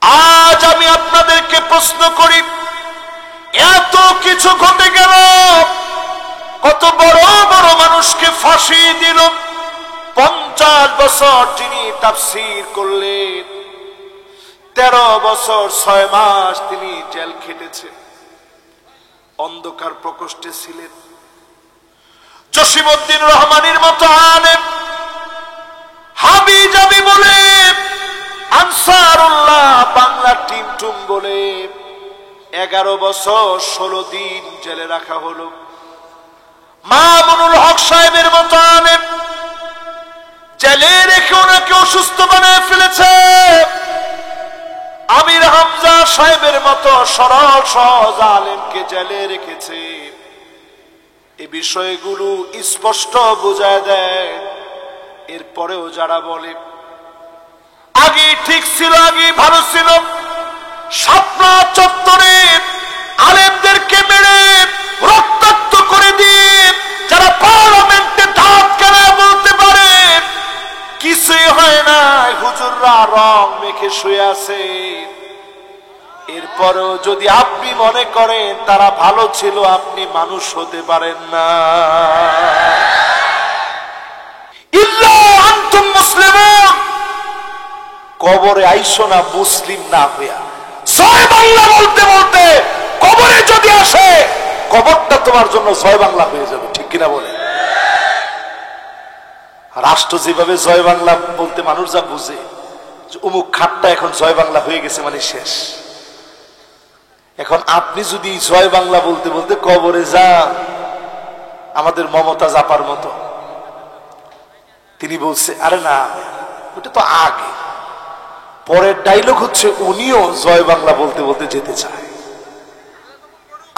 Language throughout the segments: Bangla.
আজ আমি আপনাদেরকে প্রশ্ন করি, এত কিছু ঘটে গেল, কত বড় বড় মানুষকে ফাঁসি দিল, 50 বছর যিনি তাফসীর করলেন, 13 বছর 6 মাস তিনি জেল খেটেছেন, অন্ধকার প্রকোষ্ঠে ছিলেন। জসিমউদ্দিন রহমানের মতো আলেম, হাবিজাবি বলে, আনসারুল্লাহ বাংলা টিম টুম বলে 11 বছর 16 দিন জেলে রাখা হলো। মামুনুল হক সাহেবের মতো আলেম, জেলে রেখে ওনাকে অসুস্থ বানিয়ে ফেলেছে। আমির হামজা সাহেবের মতো সরল সহজ আলেমকে জেলে রেখেছে। এই বিষয়গুলো স্পষ্ট বোঝায় দেয়। এরপরেও যারা বলে আগে ঠিক ছিল, আগে ভালো ছিল, শাপলা চত্বরে আলেমদেরকে মেরে রক্তাক্ত করে দিয়ে যারা পার্লামেন্টে দাঁত কেনা বলতে পারে কিছুই হয় না, হুজুররা রং মেখে শুয়ে আছে, এরপরেও যদি আপনি মনে করেন তারা ভালো ছিল, আপনি মানুষ হতে পারেন না। ইল্লা আনতুম মুসলিমুন, কবরে আইসো না মুসলিম না হইয়া। জয় বাংলা বলতে বলতে কবরে যদি আসে, কবরটা তোমার জন্য জয় বাংলা হয়ে যাবে, ঠিক কিনা বলে? রাষ্ট্র যেভাবে জয় বাংলা বলতে মানুষ যা বুঝে, অমুক খাটটা এখন জয় বাংলা হয়ে গেছে মানে শেষ। এখন আপনি যদি জয় বাংলা বলতে বলতে কবরে যান, আমাদের মমতাজ আপার মতো, তিনি বলছে আরে না ওটা তো আগে, পরের ডায়লগ হচ্ছে উনিও জয় বাংলা বলতে বলতে যেতে চায়।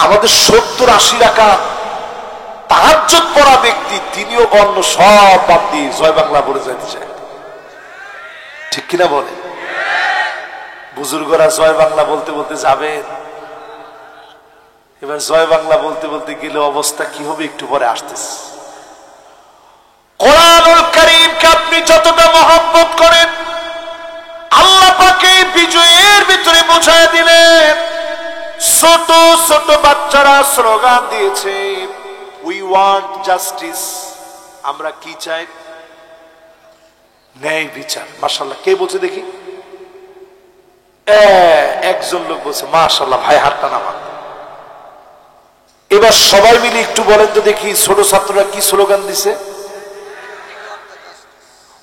আমাদের 70-80 রাকাত তাহাজ্জুদ পড়া ব্যক্তি, তিনিও অন্য সব বাদ দিয়ে জয় বাংলা বলে যেতে চায়, ঠিক কিনা বলে? বুজুর্গরা জয় বাংলা বলতে বলতে যাবেন, এবার জয় বাংলা বলতে বলতে গেলে অবস্থা কি হবে একটু পরে আসতেছে। কোরআনুল কারীমকে আপনি যতটা মহব্বত করেন, আল্লাহ পাকে বিজয়ের ভিতরে বোঝায় দিলেন। ছোট ছোট বাচ্চারা স্লোগান দিয়েছে, উই ওয়ান্ট জাস্টিস, আমরা কি চাই? ন্যায় বিচার। মাশাআল্লাহ, কে বলছে দেখি? একজন লোক বলছে মাশাআল্লাহ, ভাই হাতটা নামান। এবার সবাই মিলে একটু বলেন তো দেখি, ছোট ছাত্ররা কি স্লোগান দিছে?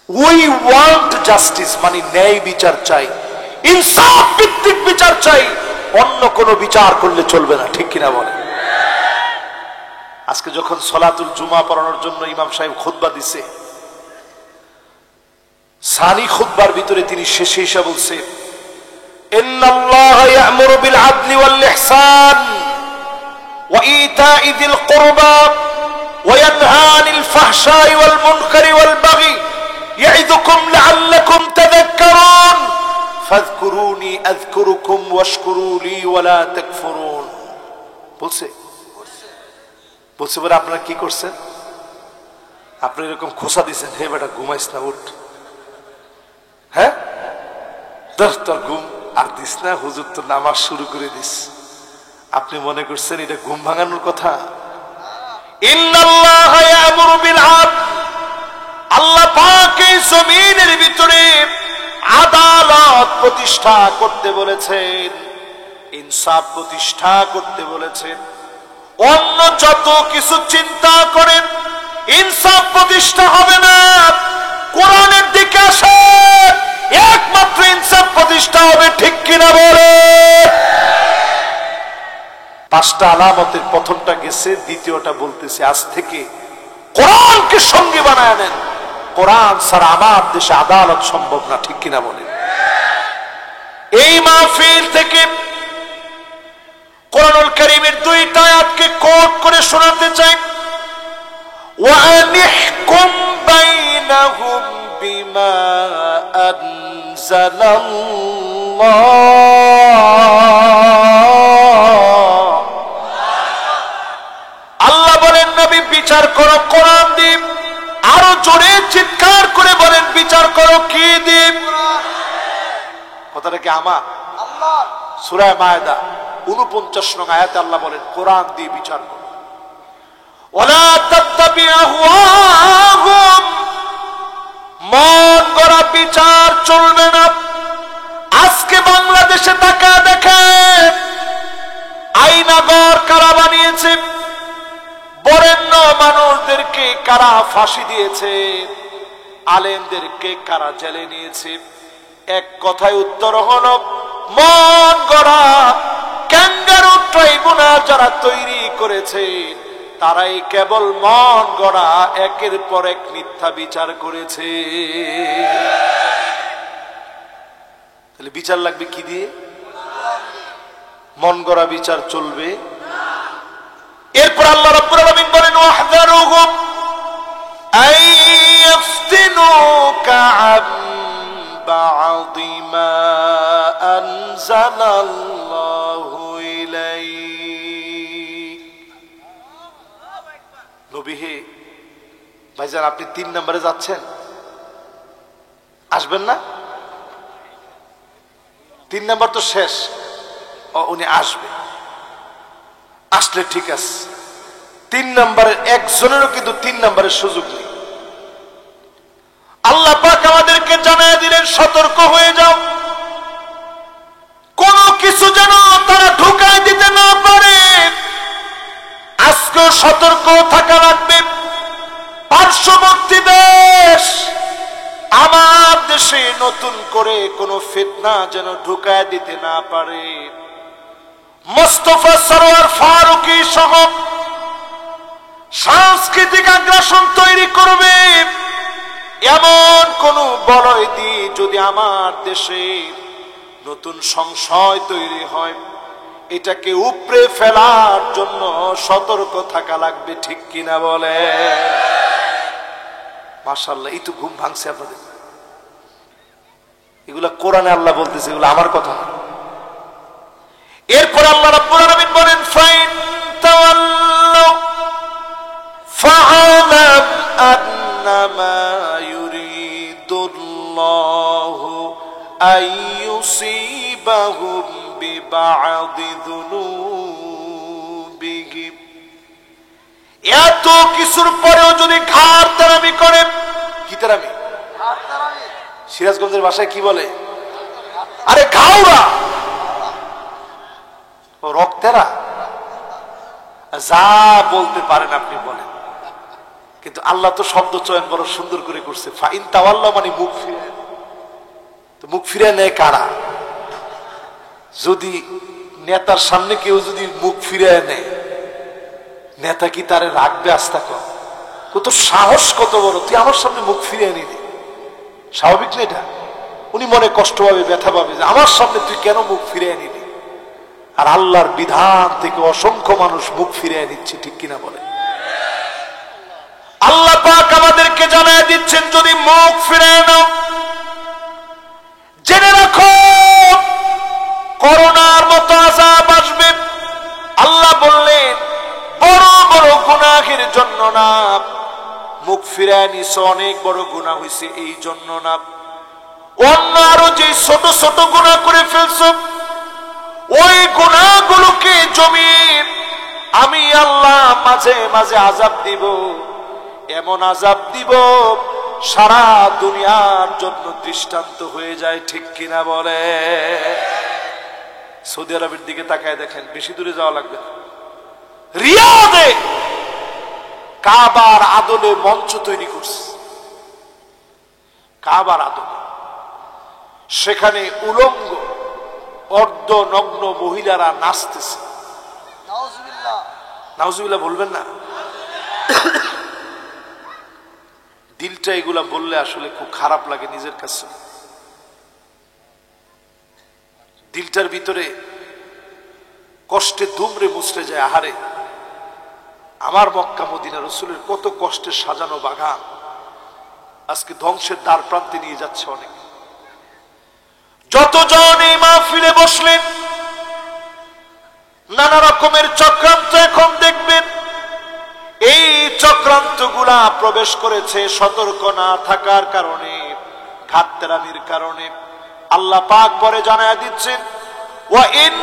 উই ওয়ান্ট জাস্টিস, মানে ন্যায় বিচার চাই, ইনসাফ ভিত্তিক বিচার চাই, অন্য কোনো বিচার করলে চলবে না, ঠিক কিনা বলে? আজকে যখন সলাতুল জুমা পড়ানোর জন্য ইমাম সাহেব খুতবা দিছে, সানি খুতবার ভিতরে তিনি শেষে এসে বলছে, ইন্নাল্লাহা ইয়া'মুরু বিল আদলি ওয়াল ইহসান ওয়া ইতা'i যিল কুরবা ওয়া ইয়ানহা আনিল ফাহশাই ওয়াল মুনকারি ওয়াল বাগি ইয়া'iদুকুম লা'আল্লাকুম তাযাক্কারুন ফাযকুরুনি আযকুরুকুম ওয়াশকুরু লি ওয়া লা তাকফুরুন। বলছে বলে আপনারা কি করছেন? আপনি এরকম খোসা দিচ্ছেন, হে বেটা ঘুমাইস না, উঠ, হ্যাঁ তোর ঘুম আর দিস না, হুজুর তো নামাজ শুরু করে দিস। আপনি মনে করছেন এটা ঘুম ভাঙানোর কথা? ইন্নাল্লাহা ইয়া'মুরু বিল আদল, আল্লাহ পাক এই জমিনের ভিতরে আদালত প্রতিষ্ঠা করতে বলেছেন, ইনসাফ প্রতিষ্ঠা করতে বলেছেন। অন্য যত কিছু চিন্তা করেন ইনসাফ প্রতিষ্ঠা হবে না, কোরআনের দিকে আসেন, একমাত্র ইনসাফ প্রতিষ্ঠা হবে, ঠিক কিনা বলে? 5টা আলামতের প্রথমটা গেছে, দ্বিতীয়টা বলতেছে আজ থেকে কোরআনকে সঙ্গী বানায় নেন, কোরআন ছাড়া আমার দেশে আদালত সম্ভব না, ঠিক কিনা বলে? এই মাহফিল থেকে কোরআনুল কারীমের 2টা আয়াতকে কোট করে শোনাতে চাই। ওয়া আনিহকুম বাইনাহুম বিমা আনজালাল্লাহ, আল্লাহ বলেন নবী বিচার করো কোরআন দিয়ে। আরো জোরে চিৎকার করে বলেন বিচার করো কি দিয়ে? কথাটা কি আমার? সূরা মায়েদা 49 নং আয়াতে আল্লাহ বলেন, কোরআন দিয়ে বিচার করো। ওয়ালা তাত্তাবি আহওয়াহুম, মন গড়া বিচার চলবে না। আজকে বাংলাদেশে তাকা দেখেন, আইনাগর কারা বানিয়েছে, বরেণ্য মানুষদেরকে কারা ফাঁসি দিয়েছে, আলেমদেরকে কারা জেলে নিয়েছে। এক কথায় উত্তর হলো, মন গড়া ক্যাঙ্গারু ট্রাইব্যুনাল যারা তৈরি করেছে তারাই কেবল মন গড়া একের পর এক মিথ্যা বিচার করেছে। তাহলে বিচার লাগবে কি দিয়ে? মন গড়া বিচার চলবে। এরপর আল্লাহ রাব্বুল আলামিন বলেন, ওয়াহযারুহুম আইয়াফতিনুকা আন বা'দি মা আনজালাল্লাহু ইলাইক। নবী হে, ভাইজান আপনি 3 নম্বরে যাচ্ছেন, আসবেন না? 3 নম্বর তো শেষ। উনি আসবে, আসলে ঠিক আছে। 3 নম্বরের একজনেরও কিন্তু 3 নম্বরের সুযোগ নেই। আল্লাহ পাক আমাদেরকে জানায় দিলেন, সতর্ক হয়ে যাও, কোন কিছু যেন তারা ঢুকায় দিতে না পারে। আজকে সতর্ক থাকা লাগবে। পার্শ্ববর্তী দেশ আমার দেশে নতুন করে কোন ফিতনা যেন ঢুকায় দিতে না পারে। মোস্তফা সরোয়ার ফারুকী সহ সাংস্কৃতিক আগ্রাসন তৈরি করবে এমন কোন বলয় দিয়ে যদি আমার দেশে নতুন সংশয় তৈরি হয়, এটাকে উপড়ে ফেলার জন্য সতর্ক থাকা লাগবে। ঠিক কিনা বলে? মাশাআল্লাহ, এই তো ঘুম ভাঙছে আপনাদের। এগুলা কোরআনে আল্লাহ বলতেছে, এগুলো আমার কথা না। এরপর আল্লাহ রাব্বুল আলামিন বলেন, ফাইন তাওয়াল্লু ফাআলাম আন্নামা ইউরিদুল্লাহু আইয়ুসিবাহুম বিবা'দি যুনুবিহিম। এত কিছুর পরেও যদি ঘাড় তেরামি করে, কি তেরামি? সিরাজগঞ্জের ভাষায় কি বলে? আরে ঘাওড়া, রক্তেরা, যা বলতে পারেন আপনি বলেন, কিন্তু আল্লাহ তো শব্দ চয়ন বড় সুন্দর করে করছে। ফাইন তাওয়াল্লাহ মানে মুখ ফিরে। তো মুখ ফিরে নেয় কারা? যদি নেতার সামনে কেউ যদি মুখ ফিরে নেয়, নেতা কি তারে রাখবে? আস্থা কর, কত সাহস, কত বড়, তুই আমার সামনে মুখ ফিরে নিলি। স্বাভাবিক না এটা? উনি মনে কষ্ট পাবে, ব্যথা পাবে যে আমার সামনে তুই কেন মুখ ফিরে নিলি। আর আল্লাহর বিধান থেকে অসংখ্য মানুষ মুখ ফিরে নিচ্ছে। ঠিক কিনা বলে? আল্লাহ পাক আমাদেরকে জানায় দিচ্ছেন, যদি মুখ ফিরে নাও, জেনে রাখো করোনার মতো আযাব আসবে। আল্লাহ বললেন, বড় বড় গুনাহের জন্য না, মুখ ফিরে নিছ অনেক বড় গুনাহ হয়েছে এই জন্য না, অন্য আরো যে ছোট ছোট গুনাহ করে ফেলছো, ওই গুনাহগুলোকে জমিয়ে আমি আল্লাহ মাঝে মাঝে আযাব দিব। এমন আযাব দিব সারা দুনিয়ার জন্য দৃষ্টান্ত হয়ে যায়। ঠিক কিনা বলে? সৌদি আরবের দিকে তাকায় দেখেন, বেশি দূরে যাওয়া লাগবে না, রিয়াদে কাবার আদলে মঞ্চ তৈরি করছে। কাবার আদলে সেখানে উলঙ্গ অর্ধ নগ্ন মহিলারা নাচতেছে। নাউজুবিল্লাহ বলবেন না? দিলটা এগুলা বললে আসলে খুব খারাপ লাগে নিজের কাছে। দিলটার ভিতরে কষ্টে দুমড়ে মুচড়ে যায়। আহারে, আমার মক্কা মদিনা রসুলের কত কষ্টের সাজানো বাগান আজকে ধ্বংসের দ্বার প্রান্তে নিয়ে যাচ্ছে অনেক। যতজন এই মাহফিলে বসলেন, নানা রকমের চক্রান্ত এখন দেখবেন। এই চক্রান্ত গুলা প্রবেশ করেছে সতর্ক না থাকার কারণে, ঘাটতেরামির কারণে। আল্লাহ পাক পরে জানায়া দিচ্ছেন, وإن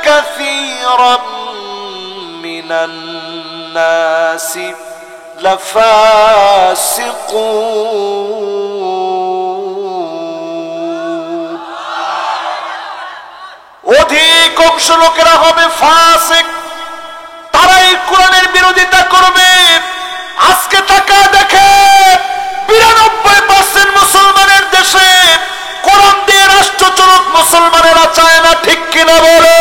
كثيرا من الناس لفاسقون অধিক অংশ লোকেরা হবে ফাসিক, তারাই কোরআনের বিরোধিতা করবে। আজকে তাকা দেখে 92% মুসলমানের দেশে কোরআন দিয়ে রাষ্ট্র চলুক মুসলমানেরা চায় না, ঠিক কিনা বলে?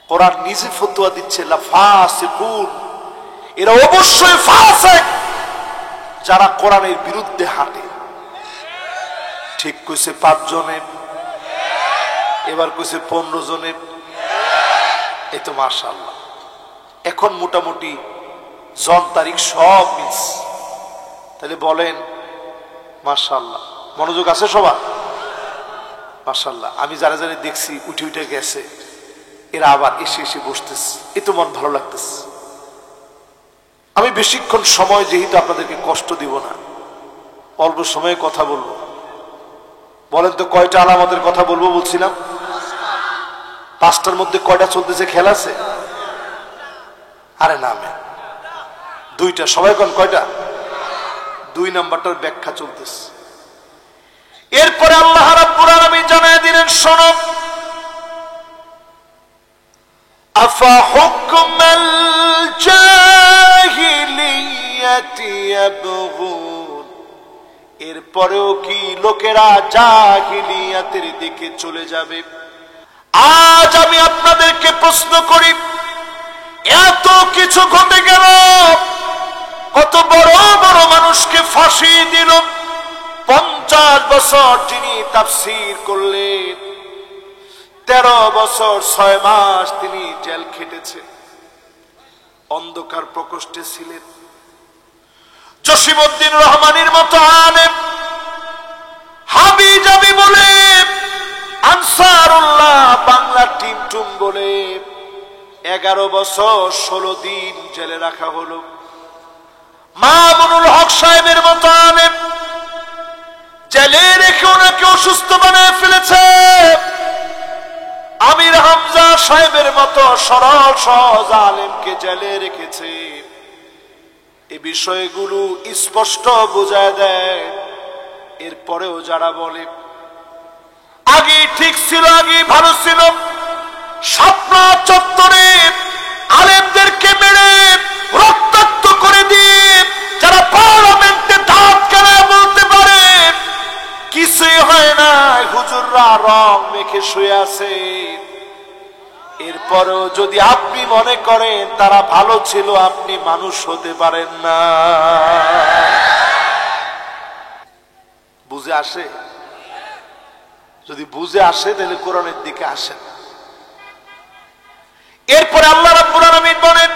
কোরআন নিজে ফতোয়া দিচ্ছে লাফাসিকুন, এরা অবশ্যই ফাসিক যারা কোরআনের বিরুদ্ধে হাঁটে। ঠিক কইছে 5 জনের, এবার কইছে 15 জনের। এই তো মাশাআল্লাহ, এখন মোটামুটি জন তারিখ সব মিস। তাহলে বলেন মাশাআল্লাহ, মনোযোগ আছে সবার? মাশাআল্লাহ। আমি যারা যারা দেখছি উঠে উঠে গেছে, এরা আবার এসে এসে বসতেছে, এ তো মন ভালো লাগতেছে। আমি বেশিক্ষণ সময় যেহেতু আপনাদেরকে কষ্ট দিব না, অল্প সময়ে কথা বলবো। বলেন তো কয়টা আলামতের কথা বলবো বলছিলাম? 5টার মধ্যে কয়টা চলতেছে খেলা আছে? আরে নামে 2টা, সবাই কোন কয়টা? 2 নাম্বারটার ব্যাখ্যা চলতেছে। এরপরে আল্লাহ রাব্বুল আলামিন জানায় দিলেন, শোনো, আফা হুকমাল জাহিলিয়াতি ইয়াবগুন, এরপরেও কি লোকেরা জাহিলিয়াতের দিকে চলে যাবে? আজ আমি আপনাদেরকে প্রশ্ন করি, এত কিছু ঘটে গেল, কত বড় বড় মানুষকে ফাঁসি দিল, 50 বছর যিনি তাফসীর করলেন, 13 বছর 6 মাস তিনি জেল খেটেছেন, অন্ধকার প্রকোষ্ঠে ছিলেন। জসিমউদ্দিন রহমানের মতো আলেম, হাবিজাবি বলে, আনসারুল্লাহ বাংলা টিম টুম বলে 11 বছর 16 দিন জেলে রাখা হলো। মামুনুল হক সাহেবের মতো আলেম, জেলে রেখে ওনাকে অসুস্থ বানিয়ে ফেলেছে। আমির হামজা সাহেবের মতো সরল সহজ আলেমকে জেলে রেখেছে। এই বিষয়গুলো স্পষ্ট বোঝায় দেয়। এরপরেও যারা বলে আগে ঠিক ছিল, আগে ভালো ছিল, শাপলা চত্বরে আলেমদেরকে মেরে রক্তাক্ত করে দিয়ে যারা পার্লামেন্টে দাঁত কেনা বলতে পারে কিছুই হয় না, হুজুররা রং মেখে শুয়ে আছে, এরপরেও যদি আপনি মনে করেন তারা ভালো ছিল, আপনি মানুষ হতে পারেন না। বুঝে আসে? যদি বুঝে আসে তাহলে কোরআনের দিকে আসেন। এরপরে আল্লাহ রাব্বুল আলামিন বলেন,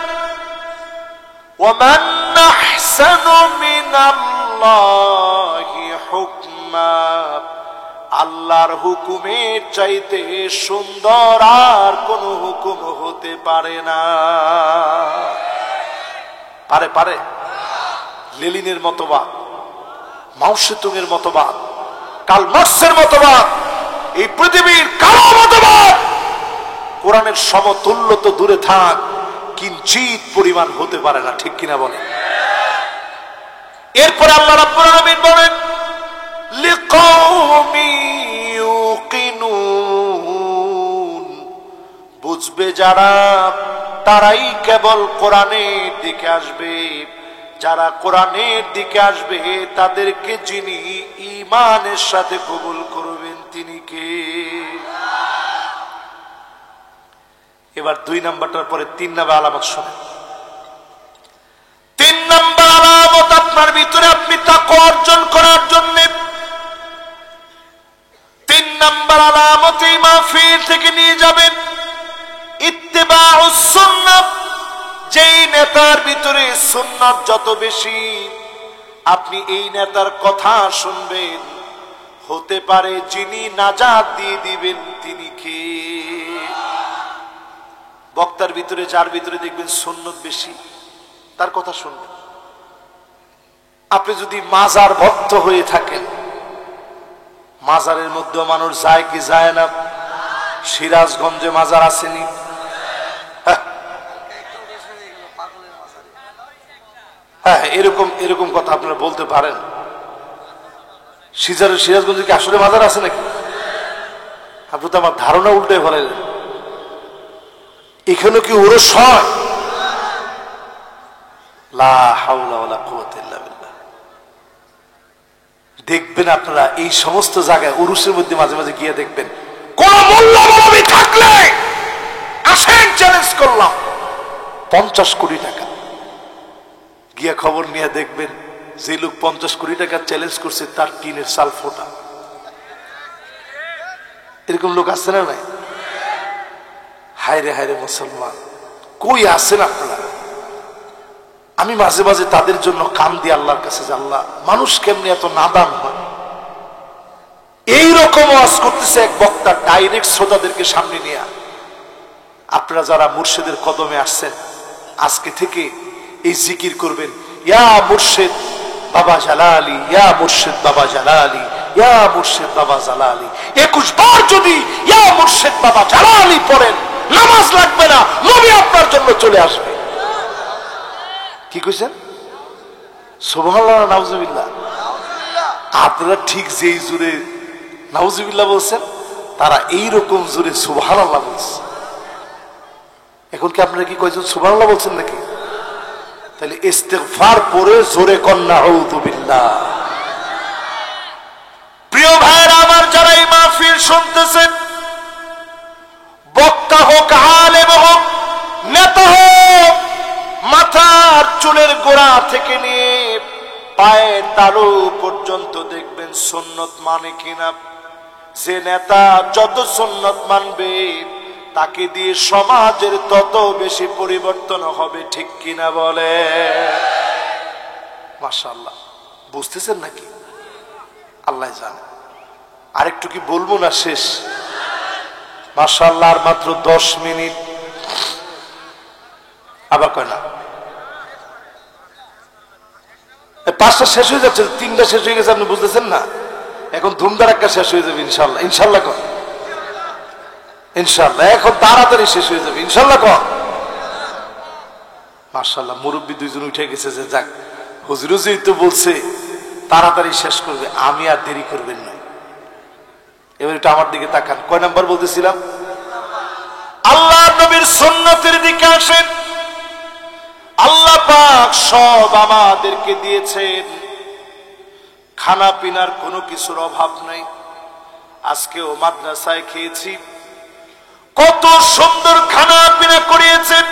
ওয়ামান আহসানু মিনাল্লাহি হুকমা, আল্লাহর হুকুমের চাইতে সুন্দর আর কোন হুকুম হতে পারে না। পারে? পারে? লেনিনের মতবাদ, মাও সেতুংয়ের মতবাদ, কার্ল মার্কসের মতবাদ, এই পৃথিবীর কারো মতবাদ কোরআনের সমতুল্য তো দূরে থাক, কিঞ্চিত পরিমাণ হতে পারে না, ঠিক কিনা বলেন? এরপরে আল্লাহ রাব্বুল আলামিন বলেন, লিকাওমি ইউকিনুন, বুঝবে যারা তারাই কেবল কোরআনের দিকে আসবে। যারা কোরআনের দিকে আসবে তাদেরকে যিনি ঈমানের সাথে কবুল করবেন তিনি কে? এবার 2 নাম্বারটার পরে 3 নাম্বার আলামত শোনেন। 3 নাম্বার আলামত আপনার ভিতরে আপনি তাকওয়া অর্জন করার জন্য, 3 নাম্বার আলামত এই মাহফিল থেকে নিয়ে যাবেন ইত্তিবাউস সুন্নাহ। যেই নেতার ভিতরে সুন্নাত যত বেশি, আপনি এই নেতার কথা শুনবেন, হতে পারে যিনি নাজাত দিয়ে দিবেন তিনি কে? বক্তার ভিতরে যার ভিতরে দেখবেন সুন্নত বেশি, তার কথা শুনবেন। আপনি যদি মাজার ভক্ত হয়ে থাকেন, মাজারের মধ্যে মানুষ যায় কি যায় না? সিরাজগঞ্জে মাজার আসেনি? হ্যাঁ, এরকম এরকম কথা আপনারা বলতে পারেন। সিরাজগঞ্জে কি আসলে মাজার আছে নাকি? আপনি তো আমার ধারণা উল্টে ফেলেন। এখানে কি ওরস হয়? লা হাওলা ওয়ালা কুওয়াতা ইল্লা বিল্লাহ। দেখবেন আপনারা এই সমস্ত জায়গায় উরুসের মধ্যে মাঝে মাঝে গিয়ে দেখবেন কোন মোল্লা মৌলবী থাকলে আসেন চ্যালেঞ্জ করলাম 50 কোটি টাকা গিয়া খবর নিয়ে দেখবেন যে লোক 50 কোটি টাকা চ্যালেঞ্জ করছে তার টিনের চাল ফোটা। এরকম লোক আছে না নাই? হায়রে হায়রে মুসলমান, কই আছেন আপনারা? আমি মাঝে মাঝে তাদের জন্য কান দিয়ে আল্লাহর কাছে যে আল্লাহ, মানুষ কেমনি এত নাদান হয়। এইরকম ওয়াজ করতেছে এক বক্তা ডাইরেক্ট শ্রোতাদেরকে সামনে নিয়ে। আপনারা যারা মুর্শিদের কদমে আসছেন আজকে থেকে এই জিকির করবেন, ইয়া মুর্শিদ বাবা জালালি, ইয়া মুর্শিদ বাবা জালালি, ইয়া মুর্শিদ বাবা জালালি। 21 বার যদি ইয়া মুর্শিদ বাবা জালালি পড়েন, নামাজ লাগবে না, নবী আপনার জন্য চলে আসবে। কি কইছেন? সুবহানাল্লাহ, নাউজুবিল্লাহ। আপনারা ঠিক যেই জোরে নাউজুবিল্লাহ বলছেন, তারা এইরকম জোরে সুবহানাল্লাহ বলছে। এখন কি আপনারা কি কয়জন সুবহানাল্লাহ বলছেন নাকি? তাহলে ইস্তিগফার পরে জোরে কন নাউযুবিল্লাহ। প্রিয় ভাইরা আমার, যারা এই মাহফিল শুনতেছেন, বক্তা হোক, আলেম হোক, নেতা হোক, মাথার চুলের গোড়া থেকে নিয়ে পায়ের তালু পর্যন্ত দেখবেন সুন্নত মানে কিনা। যে নেতা যত সুন্নত মানবে তাকে দিয়ে সমাজের তত বেশি পরিবর্তন হবে, ঠিক কিনা বলে? মাশাআল্লাহ, বুঝতেছেন নাকি? আল্লাহ জানে। আরেকটু কি বলবো না শেষ? মাশাআল্লাহ, আর মাত্র 10 মিনিট। আবার কয় না, 5টা শেষ হয়ে যাচ্ছে, 3টা শেষ হয়ে গেছে, আপনি বুঝতেছেন না? এখন ধুমধারাক্কা শেষ হয়ে যাবে ইনশাল্লাহ। ইনশাল্লাহ কর, ইনশাল্লাহ এখন তাড়াতাড়ি শেষ হয়ে যাবে ইনশাল্লাহ কর। মাশাআল্লাহ, মুরব্বী 2 জন উঠে গেছে যে যাক, হুজুর তো বলছে তাড়াতাড়ি শেষ করবে, আমি আর দেরি করবেন না। এবার একটু আমার দিকে তাকান। কয় নাম্বার বলতেছিলাম? আল্লাহ নবীর সুন্নতের দিকে আসেন। আল্লাহ পাক সব আমাদেরকে দিয়েছেন, খানা পিনার কোনো কিছুর অভাব নাই। আজকেও মাদ্রাসায় খেয়েছি, কত সুন্দর খানা পিনা করিয়েছেন।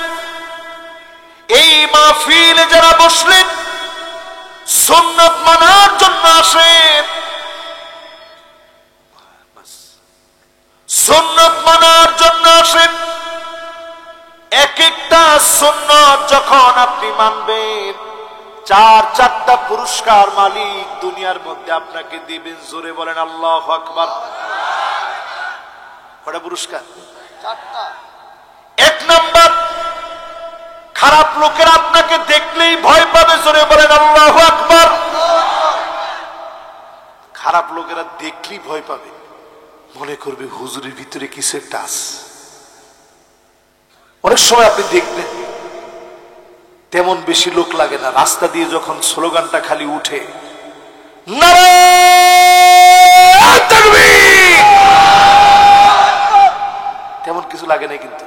এই মাহফিলে যারা বসলেন সুন্নত মানার জন্য আসেন, সুন্নত মানার জন্য আসেন। এক একটা সুন্নত যখন আপনি মানবেন, 4-4টা পুরস্কার মালিক দুনিয়ার মধ্যে আপনাকে দিবেন। জোরে বলেন আল্লাহু আকবার। কয়টা পুরস্কার? 4টা। 1 নাম্বার, খারাপ লোকেরা আপনাকে দেখলেই ভয় পাবে। জোরে বলেন আল্লাহু আকবার। খারাপ লোকেরা দেখলেই ভয় পাবে, মনে করবে হুজুরের ভিতরে কিছু একটা আছে। অনেক সময় আপনি দেখবেন তেমন বেশি লোক লাগে না, রাস্তা দিয়ে যখন স্লোগানটা খালি উঠে, নারায়ে তাকবীর, তেমন কিছু লাগে না। কিন্তু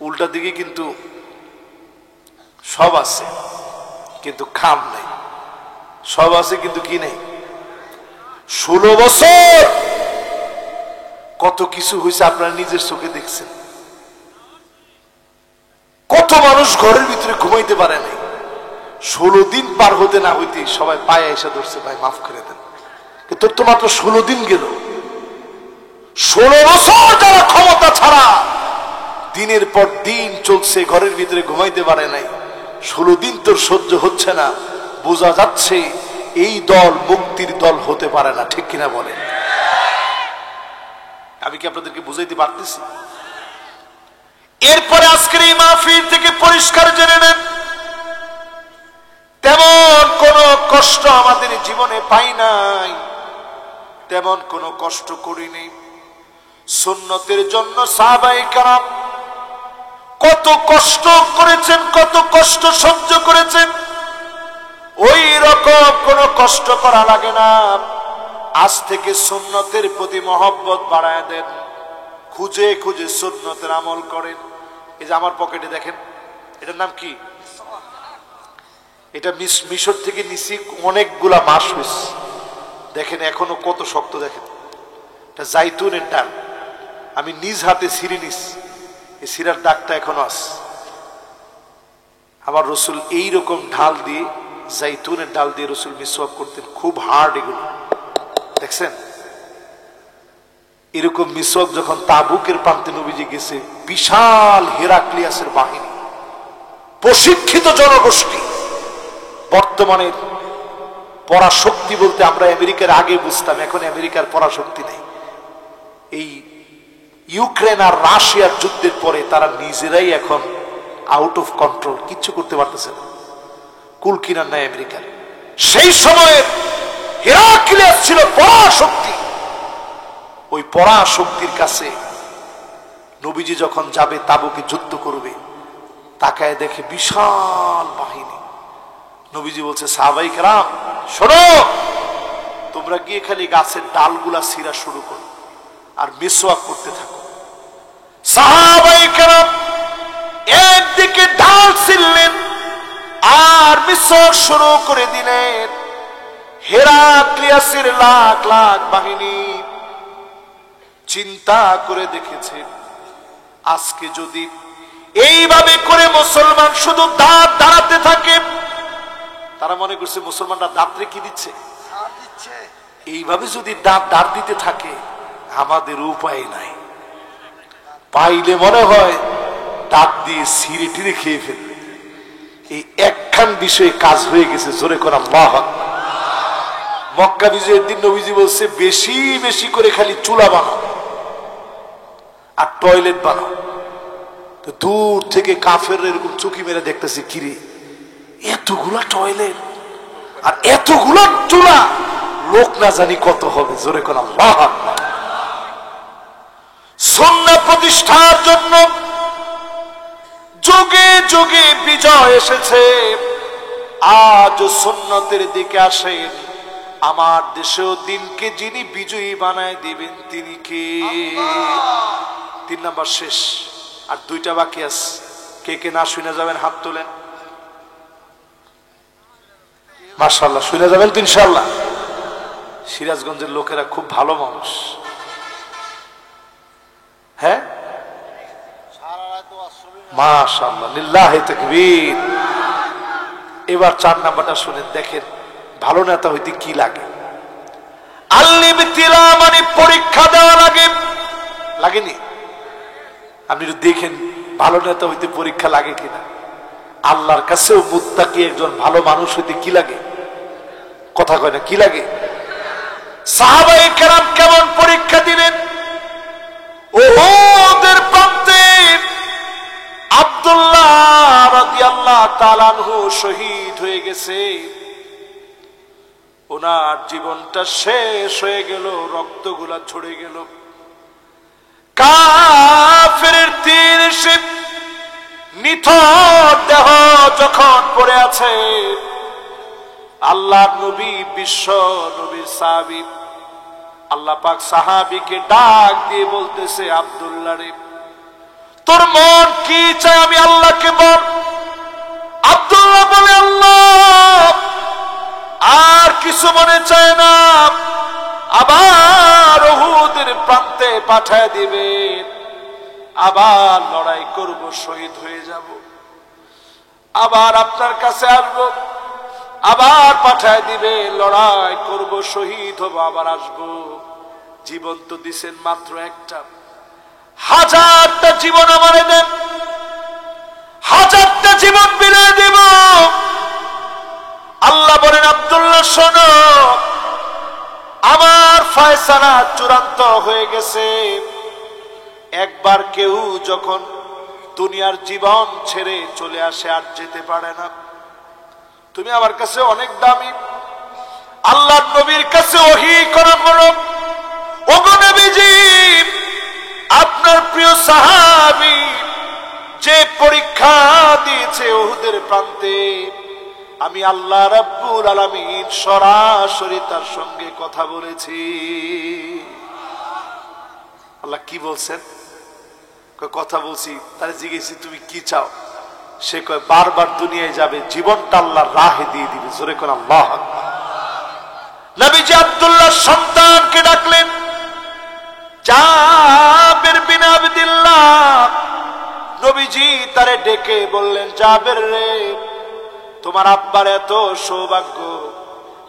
উল্টা দিকে কিন্তু সব আছে, কিন্তু খাম নাই। সব আছে কিন্তু কি নেই? 16 বছর কত কিছু হয়েছে আপনারা নিজের চোখে দেখছেন। কত মানুষ ঘরের ভিতরে ঘুমাইতে পারে নাই। 16 দিন পার হতে না হইতে সবাই পায়ে এসে ধরছে, ভাই মাফ করে দেন। কিন্তু তো মাত্র 16 দিন গেল। 16 বছর যারা ক্ষমতা ছাড়া দিনের পর দিন চলছে, ঘরের ভিতরে ঘুমাইতে পারে নাই। 16 দিন তোর সহ্য হচ্ছে না, বোঝা যাচ্ছে এই দল মুক্তির দল হতে পারে না, ঠিক কিনা বলে? আমি কি আপনাদেরকে বুঝাইতে পারতেছি? এরপরে আজকের এই মাহফিল থেকে পরিষ্কার জেনে নেন, তেমন কোন কষ্ট আমাদের জীবনে পাই নাই। তেমন কোনো কষ্ট করিনি। সুন্নতের জন্য সাহাবায়ে কেরাম কত কষ্ট করেছেন, কত কষ্ট সহ্য করেছেন। ওই রকম কোনো কষ্ট করা লাগে না। আজ থেকে সুন্নতের প্রতি মহব্বত বাড়ায় দেন, খুঁজে খুঁজে সুন্নতের আমল করেন। এই যে আমার পকেটে দেখেন, এটার নাম কি? এটা মিশর থেকে নিছি, অনেকগুলা মাস হয়েছে। দেখেন এখনো কত শক্ত। দেখেন এটা জাইতুনের ডাল, আমি নিজ হাতে ছিঁড়ে নিস, এই ছিঁড়ার দাগটা এখনো আছে। আমার রসুল এইরকম ঢাল দিয়ে, জাইতুনের ডাল দিয়ে রসুল মিসওয়াক করতেন, খুব হার্ড এগুলো। দেখছেন এরকম মিসওয়াক যখন তাবুকের প্রান্তে নবীজি গেছে, বিশাল হেরাক্লিয়াসের বাহিনী, প্রশিক্ষিত জনগোষ্ঠী। বর্তমানে পরাশক্তি বলতে আমরা আমেরিকার আগে বুঝতাম, এখন আমেরিকার পরাশক্তি নেই। এই ইউক্রেন আর রাশিয়ার যুদ্ধের পরে তারা নিজেরাই এখন আউট অফ কন্ট্রোল, কিচ্ছু করতে পারতেছে না, কুল কিনার নাই আমেরিকার। সেই সময়ের হেরাক্লিয়াস ছিল পরাশক্তি। ওই পরাশক্তির কাছে নবীজি যখন যাবে, তাবুকে যুদ্ধ করবে, তাকায় দেখে বিশাল বাহিনী। নবীজি বলছে, সাহাবায়ে কেরাম শোনো, তোমরা গিয়ে খালি গাছের ডালগুলা ছিঁড়া শুরু করো আর মিসওয়াক করতে থাকো। সাহাবায়ে কেরাম একদিকে ডাল ছিঁড়লেন আর মিসওয়াক শুরু করে দিলেন। হেরাক্লিয়াসের লাখ লাখ বাহিনী চিন্তা করে দেখেছেন, আজকে যদি এইভাবে করে মুসলমান শুধু দাঁত দাঁড়াতে থাকে, তারা মনে করছে মুসলমানরা দাঁতরে কি দিচ্ছে, এইভাবে যদি দাঁত দাঁড় দিতে থাকে আমাদের উপায় নাই। পাইলে মনে হয় দাঁত দিয়ে ছিঁড়ে টিড়ে খেয়ে ফেলবে। এই একখান বিষয়ে কাজ হয়ে গেছে, জোরে করে আল্লাহু আকবার। মক্কা বিজয়ের দিন নবীজি বলছে, বেশি বেশি করে খালি চুলা বানাও আর টয়লেট বানাও। তো দূর থেকে কাফের এরকম চুকি মেরে দেখতেছে, কিরে এতগুলা টয়লেট আর এতগুলা চুলা, লোক না জানি কত হবে, জোরে করে আল্লাহু আকবার। সুন্নাহ প্রতিষ্ঠার জন্য যুগে যুগে বিজয় এসেছে। আজ সুন্নতের দিকে আসেন, আমার দেশেও দিনকে যিনি বিজয়ী বানায় দিবেন তিনি কে? 3 নাম্বার শেষ, আর 2টা বাকি আছে। কে কে না শুনে যাবেন হাত তোলেন। মাশাআল্লাহ, শুনে যাবেন তো ইনশাআল্লাহ। সিরাজগঞ্জের লোকেরা খুব ভালো মানুষ। হ্যাঁ মাশাআল্লাহ, লিল্লাহি তাকবীর। এবার 4 নাম্বারটা শুনেন, দেখেন ভালো নেতা হইতে কি লাগে। আল-ইবতিলা মানে পরীক্ষা দেওয়া লাগে, লাগেনি? আপনি একটু দেখেন ভালো নেতা হইতে পরীক্ষা লাগে কিনা। আল্লাহর কাছেও মুত্তাকি একজন ভালো মানুষ হইতে কি লাগে? কথা কয় না, কি লাগে? সাহাবায়ে কেরাম কেমন পরীক্ষা দিলেন? উহুদের প্রান্তে আব্দুল্লাহ রাদিয়াল্লাহু তাআলা আনহু শহীদ হয়ে গেছে। ওনার জীবনটা শেষ হয়ে গেল, রক্তগুলা ঝরে গেল। কাফেরের তীর এসে নিথর দেহ যখন পড়ে আছে, আল্লাহর নবী, বিশ্ব নবীর সাহাবী, আল্লাহ পাক সাহাবীকে ডাক দিয়ে বলতেছে, আব্দুল্লাহ রে, তোর মন কি চায় আমি আল্লাহকে বল। আব্দুল্লাহ বলে, আল্লাহ আর কিছু মনে চায় না, আবার উহুদের প্রান্তে পাঠায় দিবেন, আবার লড়াই করব, শহীদ হয়ে যাব, আবার আপনার কাছে আসবো, আবার পাঠায় দিবে, লড়াই করব, শহীদ হব, আবার আসবো। জীবন তো দিছেন মাত্র একটা, 1000টা জীবন আমারে দেন, 1000টা জীবন বিলিয়ে দেব। আল্লাহ বলেন, আব্দুল্লাহ শোনো, আমার ফয়সালা চূড়ান্ত হয়ে গেছে। একবার কেউ যখন দুনিয়ার জীবন ছেড়ে চলে আসে আর যেতে পারে না। তুমি আমার কাছে অনেক দামি। আল্লাহর নবীর কাছে ওহী করা হলো, ওগো নবীজি, আপনার প্রিয় সাহাবী যে পরীক্ষা দিয়েছে উহুদের প্রান্তে, আমি আল্লাহ রাব্বুল আলামিন সরাসরি তার সঙ্গে কথা বলেছি। আল্লাহ কি বলছেন? কথা বলছি। তারে জিজ্ঞেসি তুমি কি চাও? সে কয় বারবার দুনিয়ায় যাবে, জীবনটা আল্লাহর রাহে দিয়ে দিবে। জোরে কোন আল্লাহু আকবার। নবীজি আব্দুল্লাহর সন্তানকে ডাকলেন, জাবের বিন আব্দুল্লাহ। নবীজি তারে ডেকে বললেন, জাবের রে, তোমার আব্বার এত সৌভাগ্য,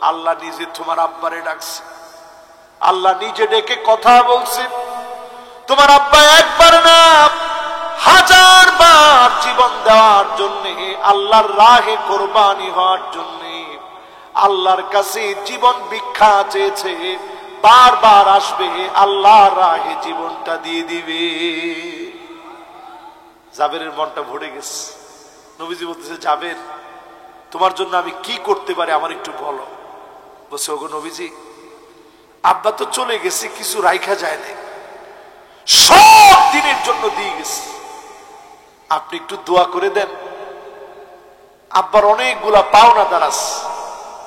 আল্লাহ নিজে তোমার আব্বারে ডাকছে, আল্লাহ নিজে ডেকে কথা বলছে। তোমার আব্বা একবার না 1000 বার জীবন দেওয়ার জন্য, আল্লাহর রাহে কোরবানি হওয়ার জন্য আল্লাহর কাছে জীবন ভিক্ষা চেয়েছে। বারবার আসবে, আল্লাহর রাহে জীবনটা দিয়ে দিবে। জাবেরের মনটা ভরে গেছে। নবীজি বলতেছে, জাবের, তোমার জন্য আমি কি করতে পারি আমার একটু বলো। বলছে, ওগো নবীজি, আব্বা তো চলে গেছে, কিছু রাইখা যায় না, সব দিনের জন্য দিয়ে গেছে, আপনি একটু দোয়া করে দেন। আব্বার অনেকগুলা পাওনা দারাস।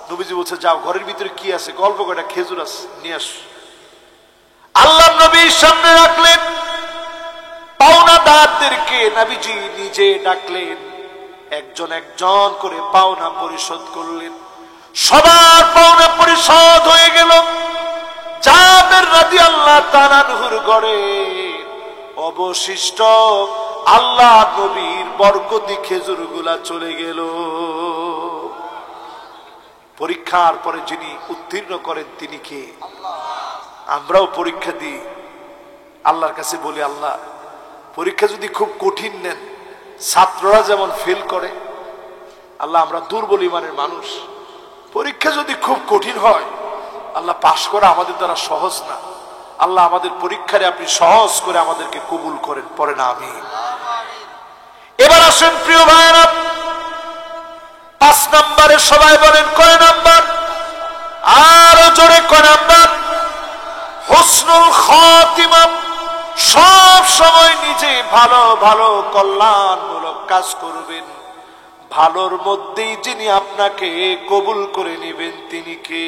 নবীজি বলছে, যাও, ঘরের ভিতরে কি আছে, গল্প কয়টা খেজুর আছে, নিয়ে আস। আল্লাহ নবীর সামনে রাখলেন। পাওনাদারদেরকে নবীজি নিজে ডাকলেন, একজন একজন করে পাওনা পরিশোধ করলেন। সবার পাওনা পরিশোধ হয়ে গেল। জাবের রাদিয়াল্লাহু তাআলা আনহুর ঘরে অবশিষ্ট আল্লাহ নবীর বরকতি খেজুরগুলা চলে গেল। পরীক্ষার পরে যিনি উত্তীর্ণ করেন তিনি কে? আমরাও পরীক্ষা দিই, আল্লাহর কাছে বলি, আল্লাহ, পরীক্ষা যদি খুব কঠিন নেন, ছাত্ররা যেমন ফেল করে, আল্লাহ আমরা দুর্বল ইমানের মানুষ, পরীক্ষা যদি খুব কঠিন হয়, আল্লাহ পাশ করা আমাদের দ্বারা সহজ না, আল্লাহ আমাদের পরীক্ষারে আপনি সহজ করে আমাদেরকে কবুল করেন। পরে না আমি। এবার আসেন প্রিয় ভাইরা, 5 নম্বরে সবাই বলেন কয় নাম্বার? আরো জোরে কয় নাম্বার? হুসনুল খাতিমা। সব সময় নিজে ভালো ভালো কল্যাণমূলক কাজ করবেন, ভালোর মধ্যেই যিনি আপনাকে কবুল করে নেবেন তিনি কে?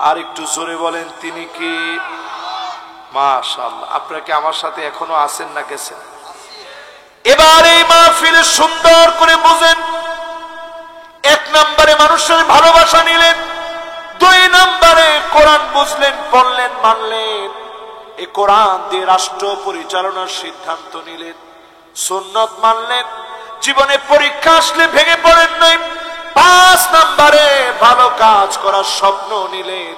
আর একটু জোরে বলেন, তিনি কে? মাশাআল্লাহ। আপনারা কি আমার সাথে এখনো আছেন না গেছেন? এবার এই মাহফিলে সুন্দর করে বুঝেন। 1 নম্বরে মানুষের ভালোবাসা নিলেন, 2 নম্বরে কোরআন বুঝলেন, পড়লেন, মানলেন, এই কোরআন দিয়ে রাষ্ট্র পরিচালনার সিদ্ধান্ত নিলেন, সুন্নাত মানলেন, জীবনে পরীক্ষা আসলে ভেঙে পড়েন নাই। 5 নম্বরে ভালো কাজ করার স্বপ্ন নিলেন।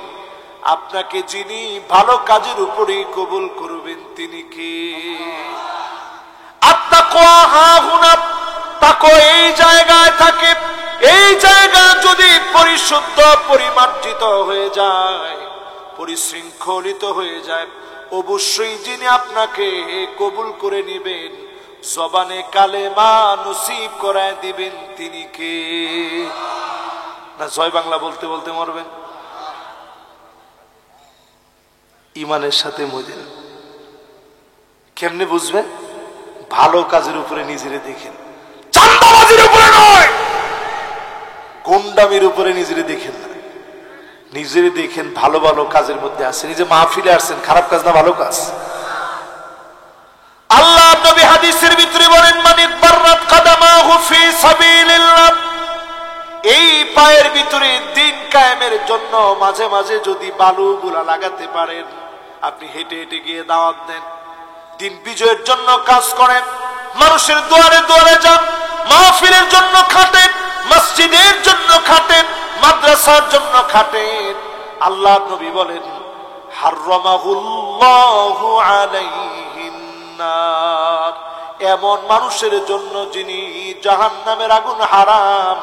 আপনাকে যিনি ভালো কাজের উপরেই কবুল করবেন তিনি কে? আত্তাকওয়া হাহুনা। তাকওয়া এই জায়গায় থাকে। এই জায়গা যদি পরিশুদ্ধ পরিমার্জিত হয়ে যায়, পরিশৃঙ্খলিত হয়ে যায়, অবশ্যই যিনি আপনাকে কবুল করে নেবেন, জবানে কালেমা নসিব করায় দিবেন তিনি কে? না জয় বাংলা বলতে বলতে মরবেন? ইমানের সাথে মজেন। কেমনে বুঝবেন? ভালো কাজের উপরে নিজেরে দেখেন, চাঁদাবাজির উপরে নয়, গুন্ডামির উপরে নিজেরে দেখেন না, নিজেরে দেখেন ভালো ভালো কাজের মধ্যে আছে। নিজে মাহফিলে আসছেন, খারাপ কাজ না ভালো কাজ? আল্লাহ নবী হাদিসের ভিতরে বলেন, মানি বাররাত কাদামাহু ফি সাবিলিল্লাহ। এই পায়ের ভিতরে দিন কায়েমের জন্য মাঝে মাঝে যদি বালুগুলা লাগাতে পারেন, আপনি হেঁটে হেঁটে গিয়ে দাওয়াত দেন, দিন বিজয়ের জন্য কাজ করেন, মানুষের দুয়ারে দুয়ারে যান, মাহফিলের জন্য খাটেন, মসজিদের জন্য খাটেন, মাদ্রাসার জন্য খাটেন, আল্লাহ নবী বলেন, হাররামাহুল্লাহু আলাইহিন নার। এমন মানুষের জন্য যিনি জাহান্নামের আগুন হারাম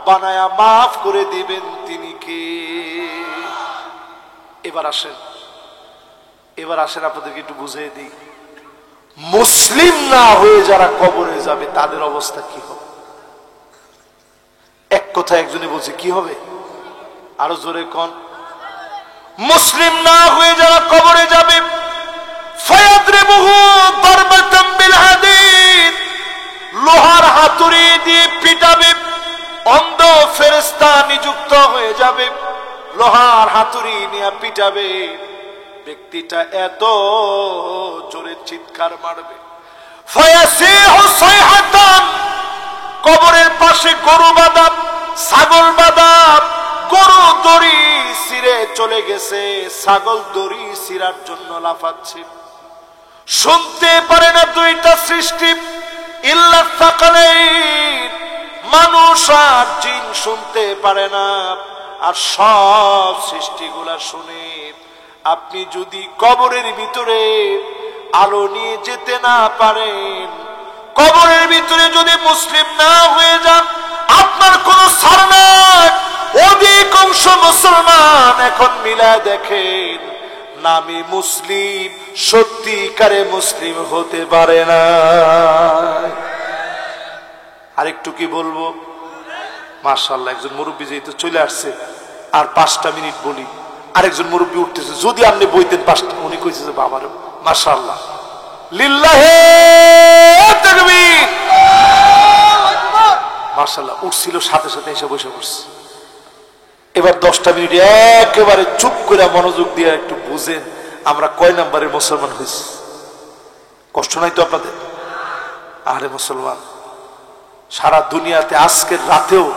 বানায়া মাফ করে দিবেন তিনি কে? এবার আসেন আপনাদেরকে একটু বুঝিয়ে দিই, মুসলিম না হয়ে যারা কবরে যাবে তাদের অবস্থা কি হবে? এক কথা একজনে বলছে কি হবে? আরো জোরে কোন? মুসলিম না হয়ে যারা কবরে যাবে, ফায়াদরিবুহু দারবাতাম বিল হাদিদ, লোহার হাতুড়ি দিয়ে পিটাবে। অন্ধ ফেরেশতা নিযুক্ত হয়ে যাবে, লোহার হাতুড়ি নিয়ে পিটাবে। ব্যক্তিটা এত জোরে চিৎকার মারবে, ফায়াসিহু সাইহাতান, কবরের পাশে গরু বাঁধা, ছাগল বাঁধা, গরু দড়ি ছিঁড়ে চলে গেছে, ছাগল দড়ি ছিঁড়ার জন্য লাফাচ্ছে। শুনতে পারে না দুইটা সৃষ্টি, ইল্লা সাকালাইন, মানুষ আর জিন শুনতে পারে না। আর সব সৃষ্টিগুলা শুনে। আপনি যদি কবরের ভিতরে আলো নিয়ে যেতে না পারেন, কবরের ভিতরে যদি মুসলিম না হয়ে যান, আপনার কোন ছাড় নাই। অধিকাংশ মুসলমান এখন মিলায় দেখেন, নামে মুসলিম, সত্যিকারে মুসলিম হতে পারে না। আরেকটু কি বলবো, মাশাআল্লাহ, একজন মুরব্বী যেহেতু চলে আসছে, আর 5টা মিনিট বলি। আরেকজন মুরব্বী উঠতেছে, যদি আপনি বইতেন 5টা, উনি কইছে যে বাবার মাশাআল্লাহ, লিল্লাহে তাকবীর, মাশাআল্লাহ। উঠছিল সাথে সাথে এসে বসে পড়ছে। এবার 10টা মিনিট একেবারে চুপ করে মনোযোগ দিয়ে একটু বুঝেন আমরা কয় নাম্বারের মুসলমান হয়েছি। কষ্ট নাই তো আপনাদের? আরে মুসলমান, সারা দুনিয়াতে আজকের রাতেও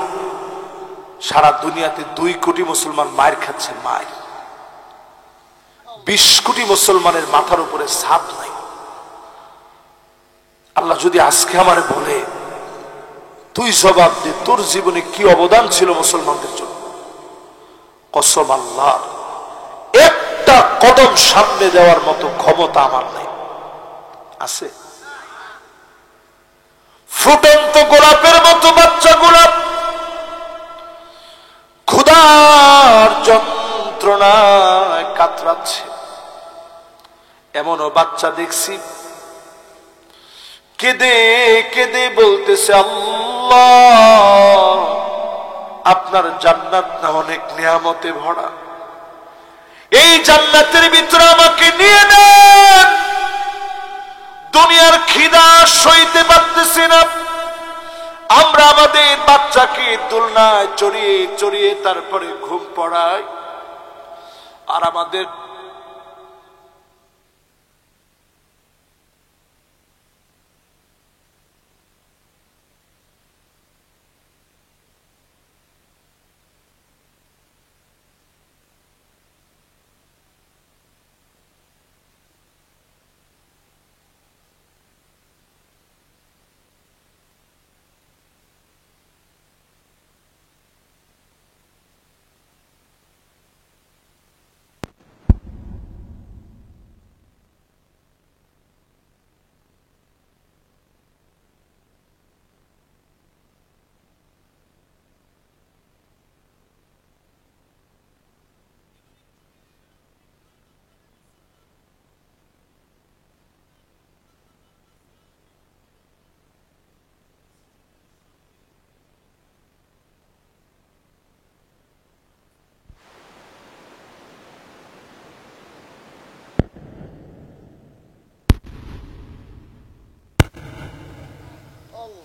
সারা দুনিয়াতে 2 কোটি মুসলমান মায়ের খাচ্ছে, মায়ের। 20 কোটি মুসলমানের মাথার উপরে ছাদ নাই। আল্লাহ যদি আজকে আমারে বলে, তুই জবাব দে, তোর জীবনে কি অবদান ছিল মুসলমানদের জন্য, কসম আল্লাহ, একটা কদম সামনে দেওয়ার মতো ক্ষমতা আমার নাই। আছে? ফুটন্ত গোলাপের মতো বাচ্চা গোলাপ ক্ষুধার যন্ত্রণায় কাতরাচ্ছে, এমনও বাচ্চা দেখছি কেঁদে কেঁদে বলতেছে, আল্লাহ আপনার জান্নাত না অনেক নিয়ামতে ভরা, এই জান্নাতের ভিতরে আমাকে নিয়ে নেন, দুনিয়ার খিদা সইতে পারতেছি না। আমরা আমাদের বাচ্চাকে দোলনায় চড়িয়ে চড়িয়ে তারপরে ঘুম পড়াই, আর আমাদের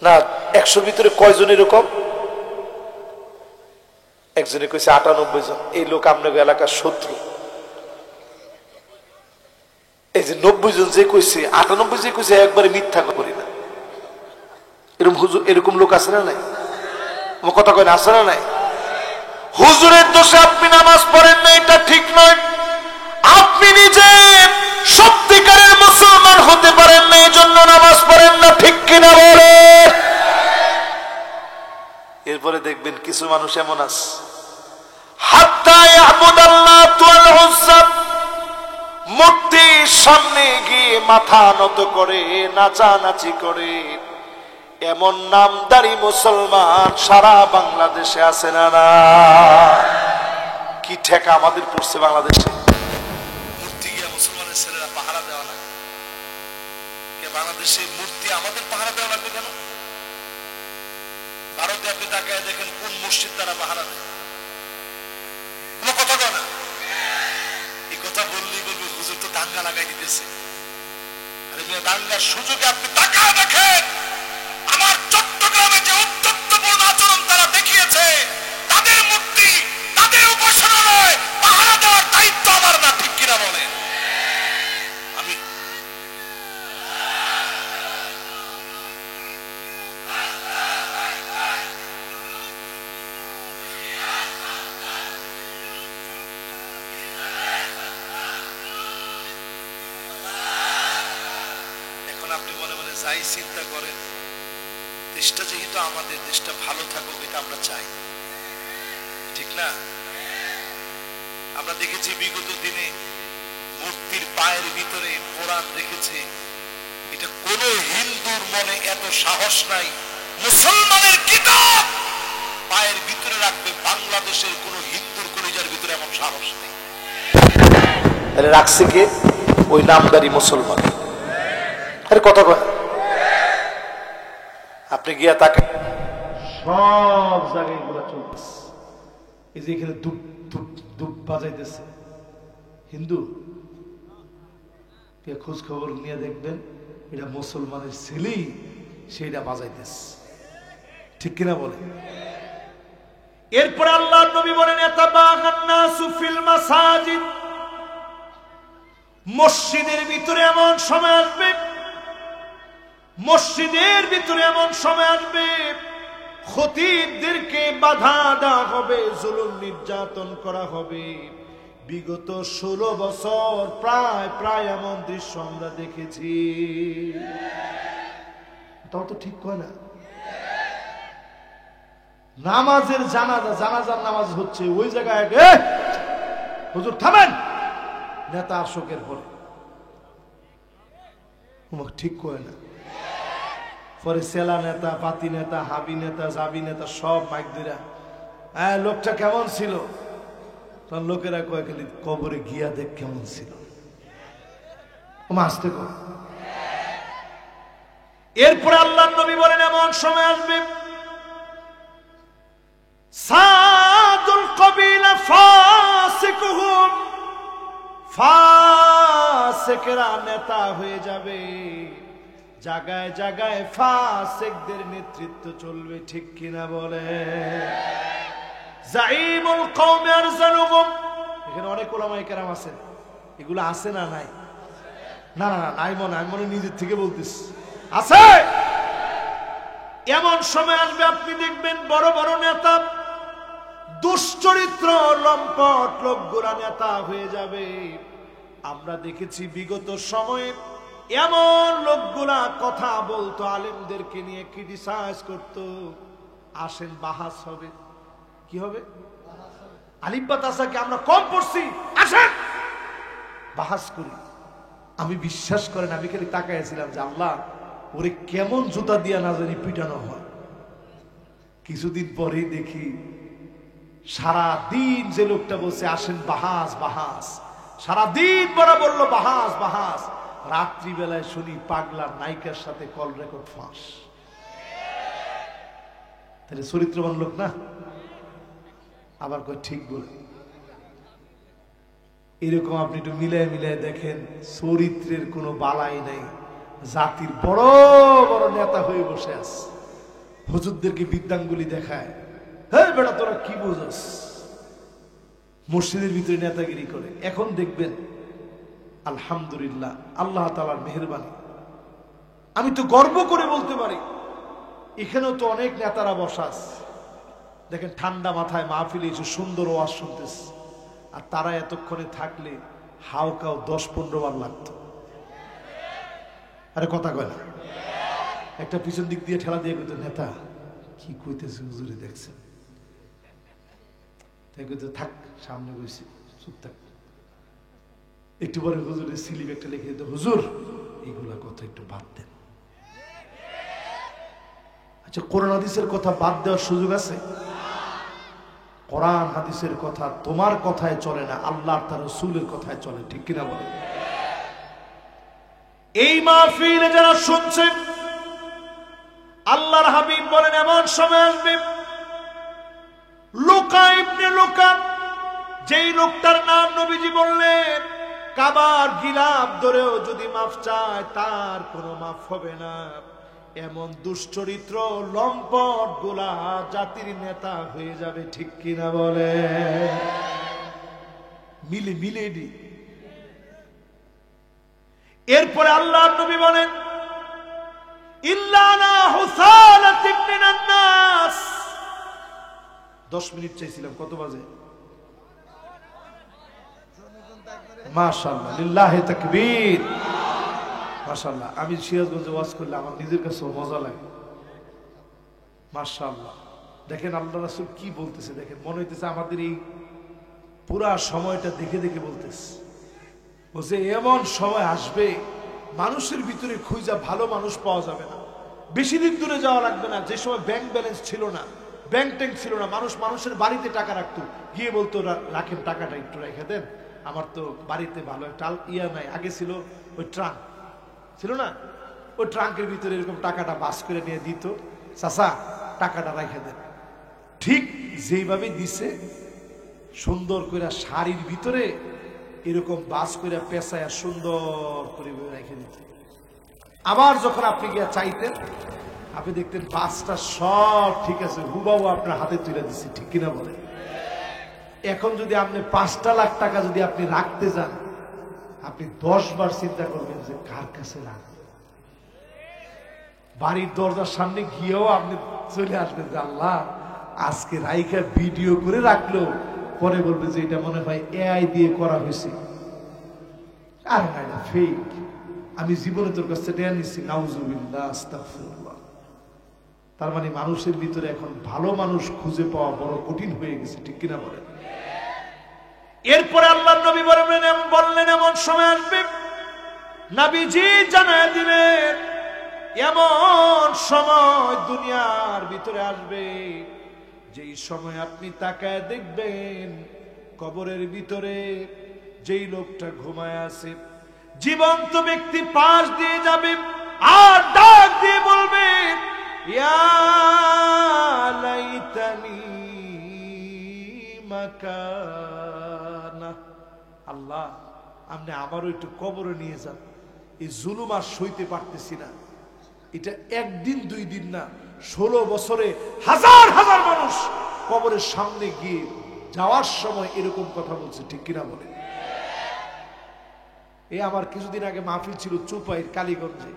না 100 ভিতরে কয়জন এরকম? একজনে কইছে 98 জন। এই লোক আপনার এলাকার শত্রু। এই যে 90 জন যে কইছে, 98 যে কইছে, একবারে মিথ্যা করি না। এরকম হুজুর, এরকম লোক আছে না নাই? আমার কথা কয় না, আছে না নাই? হুজুরের দোষে আপনি নামাজ পড়েন না, এটা ঠিক নয়। আপনি নিজে সত্যিকারের মুসলমান হতে পারেন না, এই জন্য নামাজ পড়েন না, ঠিক কিনা বলে? এরপরে দেখবেন কিছু মানুষ এমন আছে, হাত্তা ইয়াবুদাল্লাহ ওয়াল উজ্জা, মূর্তির সামনে গিয়ে মাথা নত করে নাচানাচি করে। এমন নামদারি মুসলমান সারা বাংলাদেশে আছে না? না, কি ঠেকা আমাদের পড়ছে বাংলাদেশে। মূর্তি গিয়ে মুসলমানের ছেলেরা পাহারা দেওয়া লাগে। বাংলাদেশে মূর্তি আমাদের পাহারা দেওয়া লাগবে কেন? ভারতে আপনি তাকায় দেখেন কোন মসজিদ তারা পাহারা দেয়, কোনো কথা কয় না। দাঙ্গা লাগাই দিতেছে। আরে মিয়া, দাঙ্গার সুযোগে আপনি তাকায় দেখেন আমার চট্টগ্রামে যে উত্তপ্তপূর্ণ আচরণ তারা দেখিয়েছে, তাদের মূর্তি, তাদের উপাসনালয় পাহারা দেওয়ার দায়িত্ব আমার না, ঠিক কিনা বলেন? আমি এখন আপনি মনে মনে যাই চিন্তা করেন, দেশটা যেহেতু আমাদের, দেশটা ভালো থাকুক এটা আমরা চাই, ঠিক না? আমরা দেখেছি বিগত দিনে মূর্তির পায়ের ভিতরে কোরআন রেখেছে। এটা কোন হিন্দুর মনে এত সাহস নাই মুসলমানের কিতাব পায়ের ভিতরে রাখবে, বাংলাদেশের কোন হিন্দুর কলিজার ভিতরে এমন সাহস নেই। তাহলে রাখছে কে? ওই নামদারি মুসলমান। আরে কথা কয়, আপনি গিয়া তাকে সব জায়গায় এগুলা চলতেছে। এই যে এখানে ধূপ ধূপ ধূপ বাজাইতেছে, হিন্দু কে খোঁজ খবর নিয়ে দেখবেন এটা মুসলমানের ছেলেই সেইটা বাজাইতেছে, ঠিক কিনা বলে? এরপরে আল্লাহ নবী বলেন, ইয়াতাবাগান নাসু ফিল মাসাজিদ, মসজিদের ভিতরে এমন সময় আসবে, মসজিদের ভিতরে এমন সময় আসবে খতিবদেরকে বাধা দেওয়া হবে, জুলুম নির্যাতন করা হবে। বিগত 16 বছর প্রায় প্রায় এমন দৃশ্য আমরা দেখেছি। তাও তো ঠিক কয় না? নামাজের জানাজার নামাজ হচ্ছে, ওই জায়গায় হুজুর থামেন, নেতা আসকের পরে ঠিক কয় না। পরে সেলা নেতা, পাতি নেতা, হাবি নেতা, জাবি নেতা সব মাইক ধরা, হ্যাঁ লোকটা কেমন ছিল? তখন লোকেরা কয় খালি কবরে গিয়া দেখ কেমন ছিল। আসতে কর। এরপরে আল্লাহ নবী বলেন, এমন সময় আসবে সাদুল কবিলা ফাসিকুহুম, ফাসিকরা নেতা হয়ে যাবে, জায়গায় জায়গায় ফাসিকদের নেতৃত্ব চলবে, ঠিক কিনা বলে? জাইমুল কওমি আরজালুহুম, এখানে অনেক উলামায়ে কেরাম আছেন, এগুলো আছে না নাই? না না না, নাই মনে, আমি মনে নিজের থেকে বলতেছি, আছে। এমন সময় আসবে আপনি দেখবেন বড় বড় নেতা, দুশ্চরিত্র লম্পট লোকগুলা নেতা হয়ে যাবে। আমরা দেখেছি বিগত সময়ে এমন লোকগুলা কথা বলতো, আলেমদেরকে নিয়ে ক্রিটিসাইজ করতো। আসেন বাহাস হবে, কি হবে? আলিফ বা তাসাকে আমরা কম পড়ছি, আসেন বাহাস করি। আমি বিশ্বাস করেন, আমি খালি তাকাইছিলাম যে আল্লাহ ওরে কেমন জুতা দিয়া না জানি পিটানো হয়। কিছুদিন পরেই দেখি সারাদিন যে লোকটা বলছে আসেন বাহাস বাহাস, সারাদিন বড় বললো বাহাস বাহাস, রাত্রিবেলায় শুনি পাগলার নায়িকার সাথে কল রেকর্ড ফাঁস। তাহলে চরিত্রবান লোক না? আবার কয় ঠিক বলে। এরকম আপনি একটু মিলায় মিলায় দেখেন, চরিত্রের কোনো বালাই নাই। জাতির বড় বড় নেতা হয়ে বসে আছে, হুজুরদেরকে বিদ্যাঙ্গুলি দেখায়, হ্যাঁ বেটা তোরা কি বুঝস, মসজিদের ভিতরে নেতাগিরি করে। এখন দেখবেন আলহামদুলিল্লাহ, আল্লাহ তাআলার মেহেরবানি, আমি তো গর্ব করে বলতে পারি এখানেও তো অনেক নেতারা বসা আছে। দেখেন ঠান্ডা মাথায় মাহফিলে এসে সুন্দর ওয়াজ শুনতেছে, আর তারা এতক্ষণে থাকলে হাওকাও 10-15 বার লাগতো। আরে কথা কয় না? একটা পিছন দিক দিয়ে ঠেলা দিয়ে কইতো, নেতা কি কইতেছে হুজুরে দেখছেন? তাই কইতো থাক, সামনে বসে চুপ থাক। একটু পরে হুজুরের স্লিপ একটা লিখে দিত, হুজুর এইগুলা কথা একটু বাদ দেন। আচ্ছা, কোরআন হাদিসের কথা বাদ দেওয়ার সুযোগ আছে? কোরআন হাদিসের কথা তোমার কথায় চলে না, আল্লাহর তার রাসূলের কথায় চলে, ঠিক কিনা বলে? এই মাহফিলে যারা শুনছে, আল্লাহর হাবিব বলেন এমন সময় আসবে লুকা ইবনে লুকা, যেই লোকটার নাম নবীজি বললেন কাবার গিলাফ ধরেও যদি মাফ চায় তার কোনো মাফ হবে না। এমন দুশ্চরিত্র লম্পট গুলা জাতির নেতা হয়ে যাবে, ঠিক কিনা বলে? মিলে মিলে দি। এরপরে আল্লাহর নবী বলেন ইল্লানা হুসালাতিন মিনান নাস। 10 মিনিট চাইছিলাম, কত বাজে? মাশাআল্লাহ, লিল্লাহি তাকবীর, মাশাআল্লাহ। আমি সিরাজগঞ্জে ওয়াজ করলে আমার নিজের কাছে মজা লাগে। মাশাআল্লাহ, দেখেন আল্লাহ রাসূল কি বলতেছে, দেখেন মনে হইতেছে আমাদের এই পুরা সময়টা দেখে দেখে বলতেছে। বলছে এমন সময় আসবে মানুষের ভিতরে খুঁজা ভালো মানুষ পাওয়া যাবে না। বেশি দিন দূরে যাওয়া লাগবে না, যে সময় ব্যাংক ব্যালেন্স ছিল না, ব্যাংক ট্যাঙ্ক ছিল না, মানুষ মানুষের বাড়িতে টাকা রাখতো, গিয়ে বলতো রাখেন টাকাটা একটু রেখে দেন, আমার তো বাড়িতে ভালো একটা ইয়া নাই। আগে ছিল ওই ট্রাঙ্ক ছিল না, ওই ট্রাঙ্কের ভিতরে এরকম টাকাটা বাস করে নিয়ে দিত, চাচা টাকাটা রেখে দেন। ঠিক যেইভাবে দিছে সুন্দর করে শাড়ির ভিতরে এরকম বাস করে পেঁচায় সুন্দর করে রেখে দিত। আবার যখন আপনি গিয়া চাইতেন, আপনি দেখতেন বাসটা সব ঠিক আছে, হুবাহু আপনার হাতে তুলে দিচ্ছে, ঠিক কিনা বলে? এখন যদি আপনি 5টা লাখ টাকা যদি আপনি রাখতে যান, আপনি 10 বার চিন্তা করবেন যে কার কাছে রাখবেন। বাড়ির দরজার সামনে গিয়েও আপনি চলে আসবেন যে আল্লাহ আজকে রাইখা ভিডিও করে রাখলো, পরে বলবে যে এটা মনে হয় এআই দিয়ে করা হয়েছে। আর না, ফেক, আমি জীবনে তোর কাছে টেয়া নিচ্ছি, নাউজুবিল্লাহ, আস্তাগফিরুল্লাহ। তার মানে মানুষের ভিতরে এখন ভালো মানুষ খুঁজে পাওয়া বড় কঠিন হয়ে গেছে, ঠিক কিনা বলেন? এরপরে আল্লাহর নবী বললেন এমন সময় আসবে, নবীজি জানায় দিলেন এমন সময় দুনিয়ার ভিতরে আসবে যেই সময় আপনি তাকায় দেখবেন কবরের ভিতরে যেই লোকটা ঘুমায় আছে, জীবন্ত ব্যক্তি পাশ দিয়ে যাবে আর ডাক দিয়ে বলবে ইয়া লাইতানি মাকানা, আল্লাহ আপনি আমারও একটু কবরে নিয়ে যান, এই জুলুম আর সইতে পারতেছি না। এটা একদিন 2 দিন না, 16 বছরে হাজার হাজার মানুষ কবরের সামনে গিয়ে যাওয়ার সময় এরকম কথা বলছে, ঠিক কিনা বলে? এই আমার কিছুদিন আগে মাহফিল ছিল চুপাইর কালীগঞ্জে,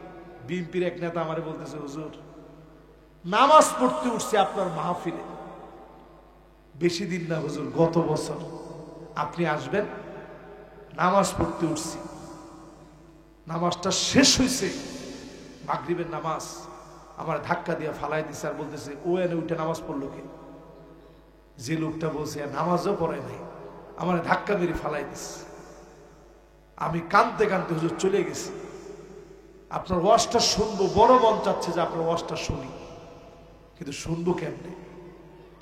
বিএনপির এক নেতা আমারে বলতেছে হুজুর নামাজ পড়তে উঠছে আপনার মাহফিলে, বেশি দিন না হুজুর, গত বছর আপনি আসবেন, নামাজ পড়তে উঠছি, নামাজটা শেষ হয়েছে, মাগরিবের নামাজ, আমার ধাক্কা দিয়ে ফালাই দিছে আর বলতেছে ও এনে উঠে নামাজ পড়লো কে? যে লোকটা বলছে নামাজও পড়ে নাই, আমার ধাক্কা মেরে ফালাই দিছে। আমি কাঁদতে কাঁদতে হুজুর চলে গেছি, আপনার ওয়াজটা শুনবো, বড় মন চাচ্ছে যে আপনার ওয়াজটা শুনি, কিন্তু শুনবো কেমনে?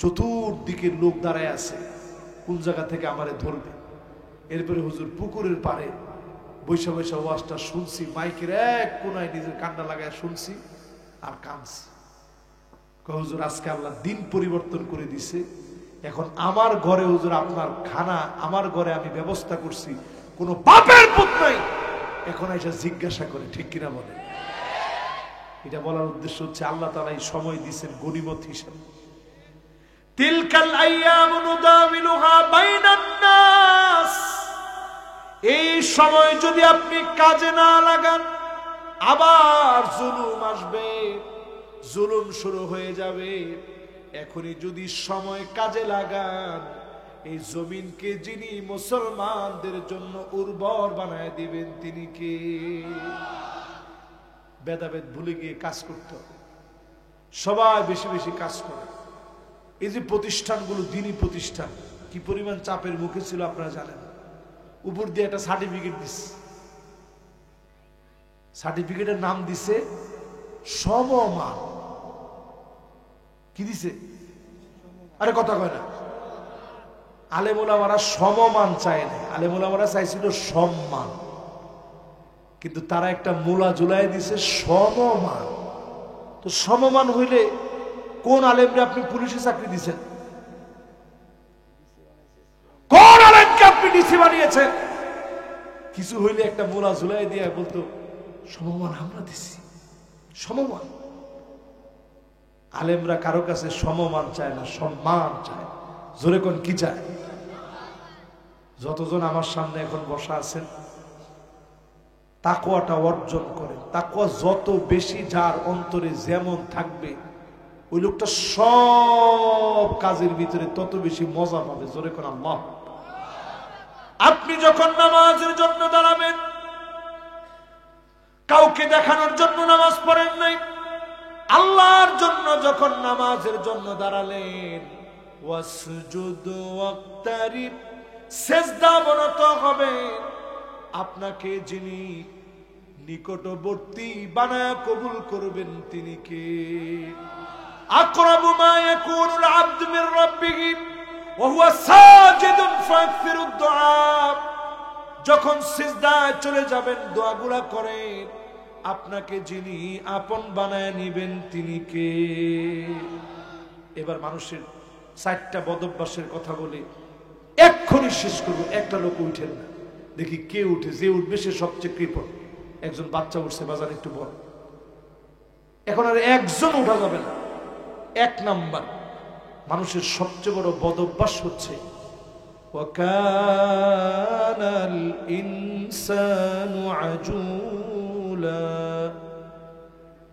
চতুর্দিকের লোক দাঁড়ায় আছে, কোন জায়গা থেকে আমারে ধরবে। এরপরে হুজুর পুকুরের পাড়ে বৈশা বৈশা ওয়াজটা শুনছি, মাইকের এক কোনায় নিজের কান্না লাগায় শুনছি আর কাঁদছি। হুজুর আজকে আল্লাহ দিন পরিবর্তন করে দিছে, এখন আমার ঘরে হুজুর আপনার খানা আমার ঘরে আমি ব্যবস্থা করছি, কোনো বাপের পুত নাই এখন এসে জিজ্ঞাসা করে, ঠিক কিনা বলে? এটা বলার উদ্দেশ্য হচ্ছে আল্লাহ তাআলা এই সময় দিয়েছেন গনিমত হিসেবে। তিলকাল আইয়ামু নুদাবিলুহা বাইনান নাস, এই সময় যদি আপনি কাজে না লাগান আবার জুলুম আসবে, জুলুম শুরু হয়ে যাবে। এখনই যদি সময় কাজে লাগান, এই জমিনকে যিনি মুসলমানদের জন্য উর্বর বানায় দিবেন তিনি কে? ভেদাভেদ ভুলে গিয়ে কাজ করতে হবে, সবাই বেশি বেশি কাজ করে। এই যে প্রতিষ্ঠানগুলো দ্বীনি প্রতিষ্ঠান কি পরিমাণ চাপের মুখে ছিল আপনারা জানেন। উপর দিয়ে একটা সার্টিফিকেট দিচ্ছে, সার্টিফিকেটের নাম দিছে সমমান। কি দিছে? আরে কথা কয় না। আলেম ওলামারা সমমান চায় না, আলেম ওলামারা চাইছিল সম্মান, কিন্তু তারা একটা মূলা ঝুলাই দিছে সমমান। তো সমমান হইলে কোন আলেমরে আপনি পুলিশে চাকরি দিচ্ছেন? কোন আলেমকে আপনি ডিসি বানিয়েছেন? কিছু হইলে একটা মোলা ঝুলাই দিয়ে বলতো সমমান আমরা দিছি, সমমান। আলেমরা কারো কাছে সমমান চায় না, সম্মান চায়। জোরে কোন কি চায়? যতজন আমার সামনে এখন বসা আছেন, তাকওয়াটা অর্জন করেন। তাকওয়া যত বেশি যার অন্তরে যেমন থাকবে, ওই লোকটা সব কাজের ভিতরে তত বেশি মজা পাবে। জোরে কোন আল্লাহ। আপনি যখন নামাজের জন্য দাঁড়াবেন, কাউকে দেখানোর জন্য নামাজ পড়েন নাই, আল্লাহর জন্য যখন নামাজের জন্য দাঁড়ালেন, ওয়াসজুদ ওয়াক্তারিব, সিজদা অবনত হবে। আপনাকে যিনি নিকটবর্তী বানায়া কবুল করবেন তিনি কে? আকরাবু মা ইয়াকুনুল আবদু মির রাব্বিহি ওয়া হুয়া সাজিদুন ফাকসিরুদ দুআ। যখন সিজদায় চলে যাবেন, দোয়াগুলা করেন। আপনাকে যিনি আপন বানায় নিবেন তিনি কে? এবার মানুষের 4টা বদভ্যাসের কথা বলে এক্ষুনি শেষ করবো। একটা লোক উঠেন না, দেখি কে উঠে। যে উঠবে সে সবচেয়ে কৃপণ। একজন বাচ্চা উঠছে, বাজার একটু বড়। এখন আর একজন উঠা যাবে না। 1 নাম্বার মানুষের সবচেয়ে বড় বদভ্যাস হচ্ছে ওয়াকানাল ইনসানু আজুলা।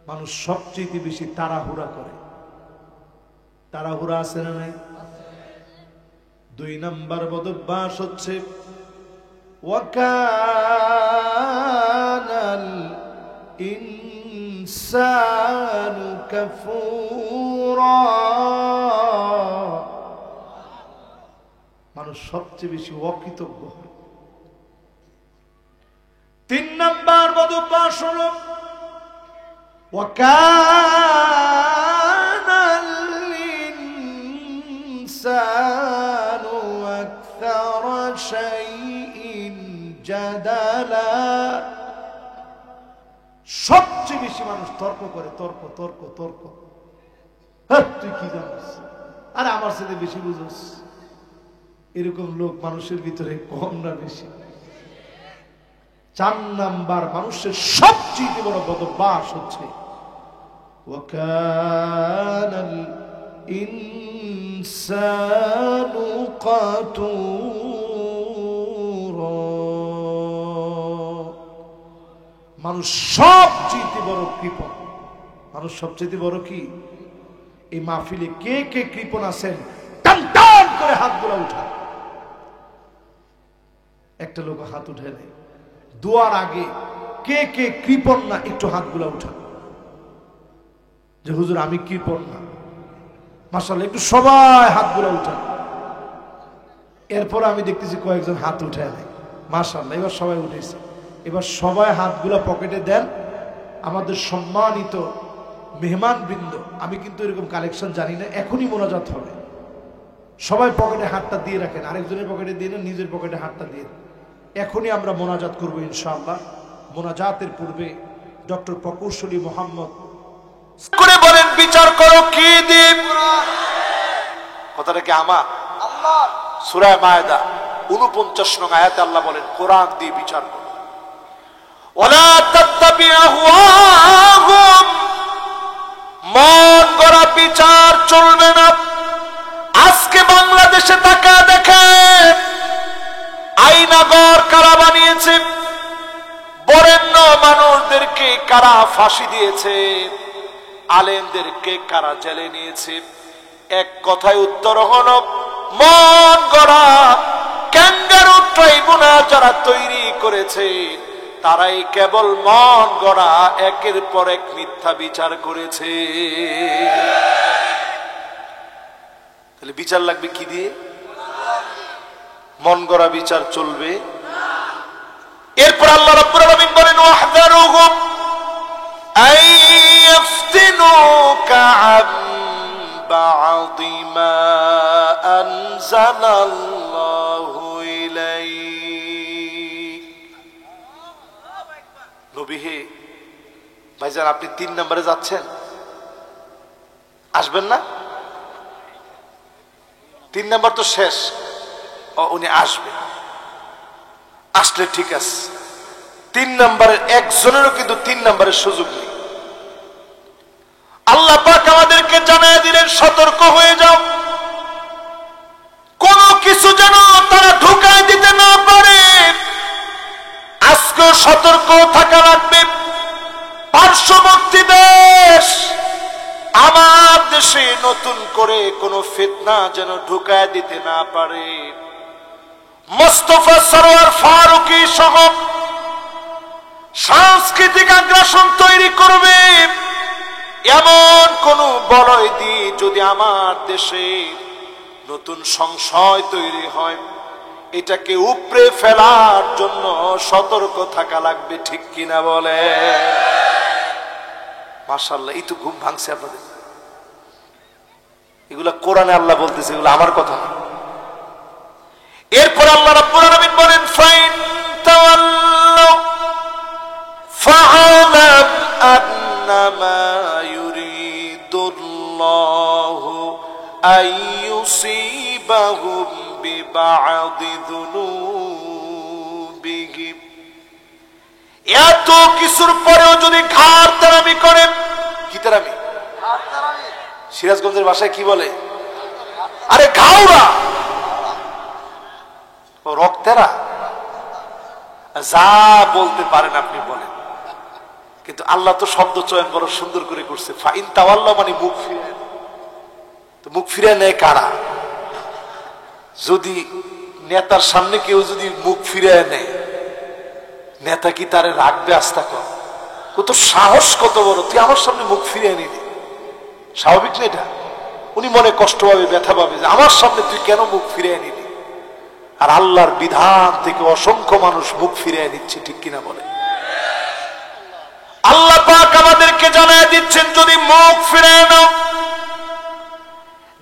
মানুষ সবচেয়ে বেশি তাড়াহুড়া করে। তাড়াহুড়া আছে না নাই? 2 নাম্বার বদভ্যাস হচ্ছে ওয়াকানাল ইনসানু কাফুরা। মানুষ সবচেয়ে বেশি অকৃতজ্ঞ হয়। 3 নাম্বার বদভ্যাস হলো ওয়াকানাল ইনসানু আকসারা শাইইন জাদালা। সবচেয়ে বেশি মানুষ তর্ক করে। তর্ক তর্ক তর্ক। তুই কি জানিস? আরে আমার সাথে বেশি বুঝোস। এরকম লোক মানুষের ভিতরে কম না বেশি? 4 নাম্বার মানুষের সবচেয়ে বড় বদভ্যাস হচ্ছে ওয়াকানাল ইনসানু কাতুরা। মানুষ সবচেয়ে বড় কৃপণ। মানুষ সবচেয়ে বড় কি? এই মাহফিলে কে কে কৃপণ আছেন টান টান করে হাতগুলো উঠা। একটা লোক হাত উঠে নেই। দোয়ার আগে কে কে কৃপণ না একটু হাতগুলো উঠা, যে হুজুর আমি কৃপণ না। মাশাআল্লাহ, একটু সবাই হাতগুলো উঠা। এরপর আমি দেখতেছি কয়েকজন হাত উঠে নেয়। মাশাআল্লাহ, এবার সবাই উঠেছে। এবার সবাই হাতগুলো পকেটে দেন। আমাদের সম্মানিত মেহমান বৃন্দ, আমি কিন্তু এরকম কালেকশন জানি না, এখনই মোনাজাত হবে। সবাই পকেটে হাতটা দিয়ে রাখেন, আরেকজনের পকেটে দিয়ে না, নিজের পকেটে হাতটা দিয়ে। এখনই আমরা মোনাজাত করবো ইনশাআল্লাহ। মোনাজাতের পূর্বে ডক্টর প্রকৌশলী মোহাম্মদ করে বলেন, বিচার করো কি দিব? কথাটা কি আমার? আল্লাহ। সূরা মায়েদা 49 নং আয়াতে আল্লাহ বলেন, কোরআন দিয়ে বিচার করো। ওয়ালা তাত্তাবি আহওয়াহুম, মন গড়া বিচার চলবে না। আজকে বাংলাদেশে তাকা দেখেন, আইনাগর কারা বানিয়েছে, বরেণ্য মানুষদেরকে কারা ফাঁসি দিয়েছে, আলেমদেরকে কারা জেলে নিয়েছে। এক কথায় উত্তর হলো, মন গড়া ক্যাঙ্গারু ট্রাইব্যুনাল যারা তৈরি করেছে তারাই কেবল মন গড়া একের পর এক মিথ্যা বিচার করেছে। তাহলে বিচার লাগবে কি দিয়ে? মন গড়া বিচার চলবে। এরপর আল্লাহ রাব্বুল আলামিন বলেন, ওয়াহযারুহুম আইয়াফতিনুকা আন বা'দি মা আনজালাল্লাহু ইলাইক। নবী হে, ভাইজান আপনি 3 নম্বরে যাচ্ছেন, আসবেন না? 3 নম্বর তো শেষ। উনি আসবে। আসলে ঠিক আছে, 3 নম্বরের একজনেরও কিন্তু 3 নম্বরের সুযোগ নেই। আল্লাহ পাক আমাদেরকে জানায় দিলেন সতর্ক হয়ে যাও, কোন কিছু যেন তারা ঢুকায় দিতে না পারে। আজকেও সতর্ক থাকা লাগবে। পার্শ্ববর্তী দেশ আমার দেশে নতুন করে কোন ফিতনা যেন ঢুকায় দিতে না পারে। মোস্তফা সরোয়ার ফারুকী সহ সাংস্কৃতিক আগ্রাসন তৈরি করবে এমন কোন বলয় দিয়ে যদি আমার দেশে নতুন সংশয় তৈরি হয়, এটাকে উপড়ে ফেলার জন্য সতর্ক থাকা লাগবে, ঠিক কিনা বলে? মাশাআল্লাহ, এই তো ঘুম ভাঙছে আপনাদের। এগুলা কোরআনে আল্লাহ বলতেছে, এগুলো আমার কথা না। এরপর আল্লাহ রাব্বুল আলামিন বলেন ফাইন তাওয়াল্লাউ ফাআলাম আন্নামা ইউরিদুল্লাহু আইয়ুসিবাহুম বিবা'দি যুনুবিহিম। এত কিছুর পরেও যদি ঘাড় তারামি করে, কি তারামি? সিরাজগঞ্জের ভাষায় কি বলে? আরে ঘাওড়া, রক্তেরা, যা বলতে পারেন আপনি বলেন, কিন্তু আল্লাহ তো শব্দ চয়ন বড় সুন্দর করে করছে। ফাইন তাওয়াল্লাহ মানে মুখ ফিরে। তো মুখ ফিরে নেয় কারা? যদি নেতার সামনে কেউ যদি মুখ ফিরে নেয়, নেতা কি তারে রাখবে? আস্থা কর, ও তো সাহস কত বড়, তুই আমার সামনে মুখ ফিরে নিবি। স্বাভাবিক না এটা? উনি মনে কষ্ট পাবে, ব্যথা পাবে যে আমার সামনে তুই কেন মুখ ফিরে নিবি। আর আল্লাহর বিধান থেকে অসংখ্য মানুষ মুখ ফিরে নিচ্ছে, ঠিক কিনা বলে? আল্লাহ পাক আমাদেরকে জানায় দিচ্ছেন যদি মুখ ফিরে নাও,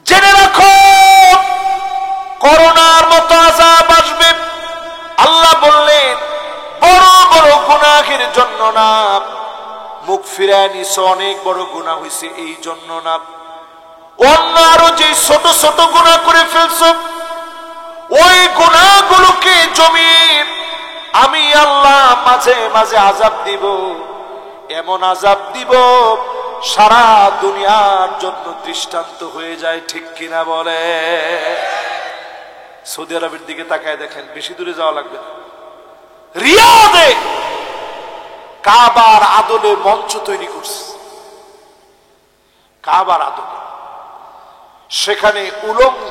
জেনে রাখো করোনার মতো আযাব আসবে। আল্লাহ বললেন বড় বড় গুনাহের জন্য না, মুখ ফিরে নিছো অনেক বড় গুনাহ হয়েছে এই জন্য না, অন্য আরো যে ছোট ছোট গুনাহ করে ফেলছো ওই গুনাহগুলোকে জমিয়ে আমি আল্লাহ মাঝে মাঝে আযাব দিব, এমন আযাব দিব সারা দুনিয়ার জন্য দৃষ্টান্ত হয়ে যায়, ঠিক কিনা বলে? সৌদি আরবের দিকে তাকায় দেখেন, বেশি দূরে যাওয়া লাগবে না, রিয়াদে কাবার আদলে মঞ্চ তৈরি করছে। কাবার আদলে সেখানে উলঙ্গ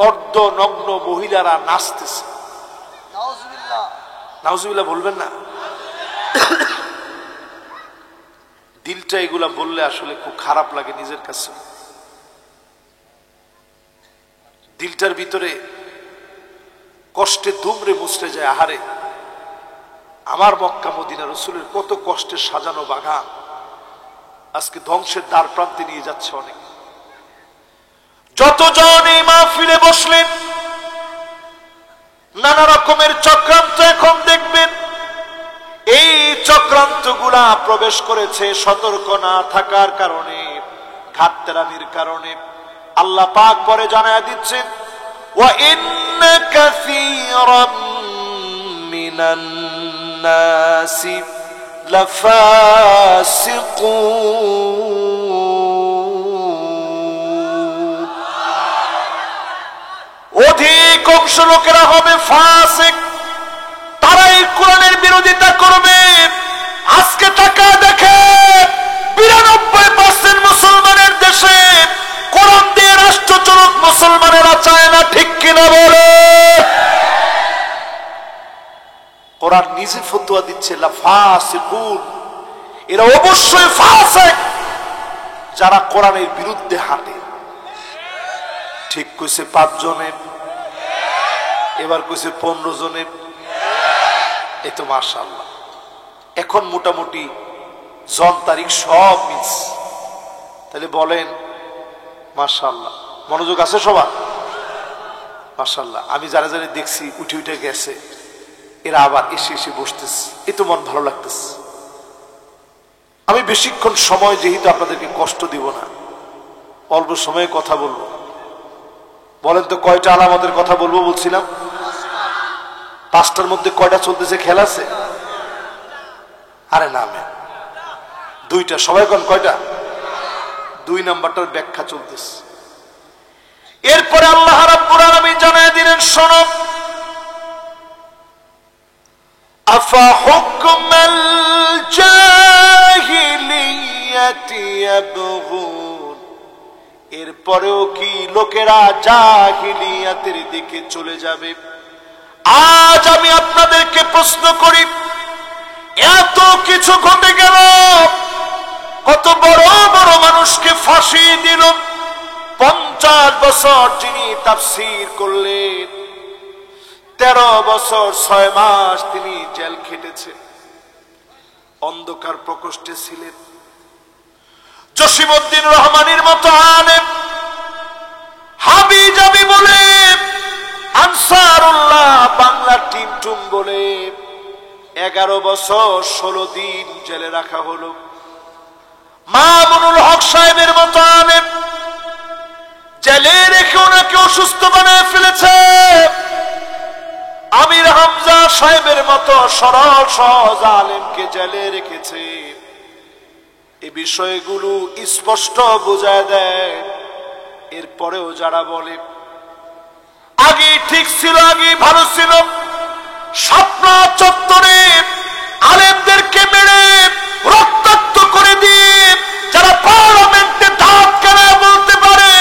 অর্ধ নগ্ন মহিলারা নাচতেছে। নাউজুবিল্লাহ বলবেন না? দিলটা এগুলা বললে আসলে খুব খারাপ লাগে নিজের কাছে। দিলটার ভিতরে কষ্টে দুমড়ে মুচড়ে যায়। আহারে, আমার মক্কা মদিনা রাসূলের কত কষ্টে সাজানো বাগান আজকে ধ্বংসের দ্বার প্রান্তে নিয়ে যাচ্ছে অনেক। যতজন এই মাহফিলে বসলেন নানা রকমের চক্রান্ত এখন দেখবেন। এই চক্রান্ত গুলা প্রবেশ করেছে সতর্ক না থাকার কারণে, ঘাটতেরামির কারণে। আল্লাহ পাক পরে জানায় দিচ্ছেন ওয়া ইন্না কাসীরাম মিনান নাসি লাফাসিকুন। অধিক অংশ লোকেরা হবে ফাসিক, তারাই কোরআনের বিরোধিতা করবে। আজকে টাকা দেখে 92% মুসলমানের দেশে কোরআন দিয়ে রাষ্ট্র চলুক মুসলমানেরা চায় না, ঠিক কিনা বলে? কোরআন নিজে ফতোয়া দিচ্ছে লাফাসিকুন, এরা অবশ্যই ফাসিক যারা কোরআনের বিরুদ্ধে হাঁটে। ঠিক কইছে 5 জনের, এবার কইছে 15 জনের। এই তো মাশাআল্লাহ, এখন মোটামুটি জন তারিখ সব মিস। তাহলে বলেন মাশাআল্লাহ, মনোযোগ আছে সবার? মাশাআল্লাহ, আমি যারা যারা দেখছি উঠে উঠে গেছে, এরা আবার এসে এসে বসতেছে, এ তো মন ভালো লাগতেছে। আমি বেশিক্ষণ সময় যেহেতু আপনাদেরকে কষ্ট দিব না, অল্প সময়ে কথা বলবো। বলেন তো কয়টা আলামতের কথা বলবো বলছিলাম? 5টার মধ্যে কয়টা চলতেছে খেয়াল আছে? আরে নামে 2টা, সবাই কোন কয়টা? 2 নাম্বারটার ব্যাখ্যা চলতেছে। এরপরে আল্লাহ রাব্বুল আলামিন জানায় দিলেন, শোনো, আফা হুকমাল জাহিলিয়াতি ইয়াবগুন, এরপরেও কি লোকেরা জাহিলিয়াতের দিকে চলে যাবে? আজ আমি আপনাদেরকে প্রশ্ন করি, এত কিছু ঘটে গেল, কত বড় বড় মানুষকে ফাঁসি দিল, 50 বছর যিনি তাফসীর করলেন, 13 বছর 6 মাস তিনি জেল খেটেছেন, অন্ধকার প্রকোষ্ঠে ছিলেন। জসিমউদ্দিন রহমানের মতো আলেম হাবি জাবি বলে, আনসারুল্লাহ বাংলা টিম টুম বলে 11 বছর 16 দিন জেলে রাখা হলো। মামুনুল হক সাহেবের মতো আলেম জেলে রেখে ওনাকে অসুস্থ বানায় ফেলেছে। আমির হামজা সাহেবের মতো সরল সহজ আলেমকে জেলে রেখেছে। এই বিষয়গুলো স্পষ্ট বোঝায় দেয়। এরপরেও যারা বলে আগে ঠিক ছিল, আগে ভালো ছিল, স্বপ্ন চত্বরে আলেমদেরকে মেরে রক্তাক্ত করে দিয়ে যারা পার্লামেন্টে দাঁত কেনা বলতে পারে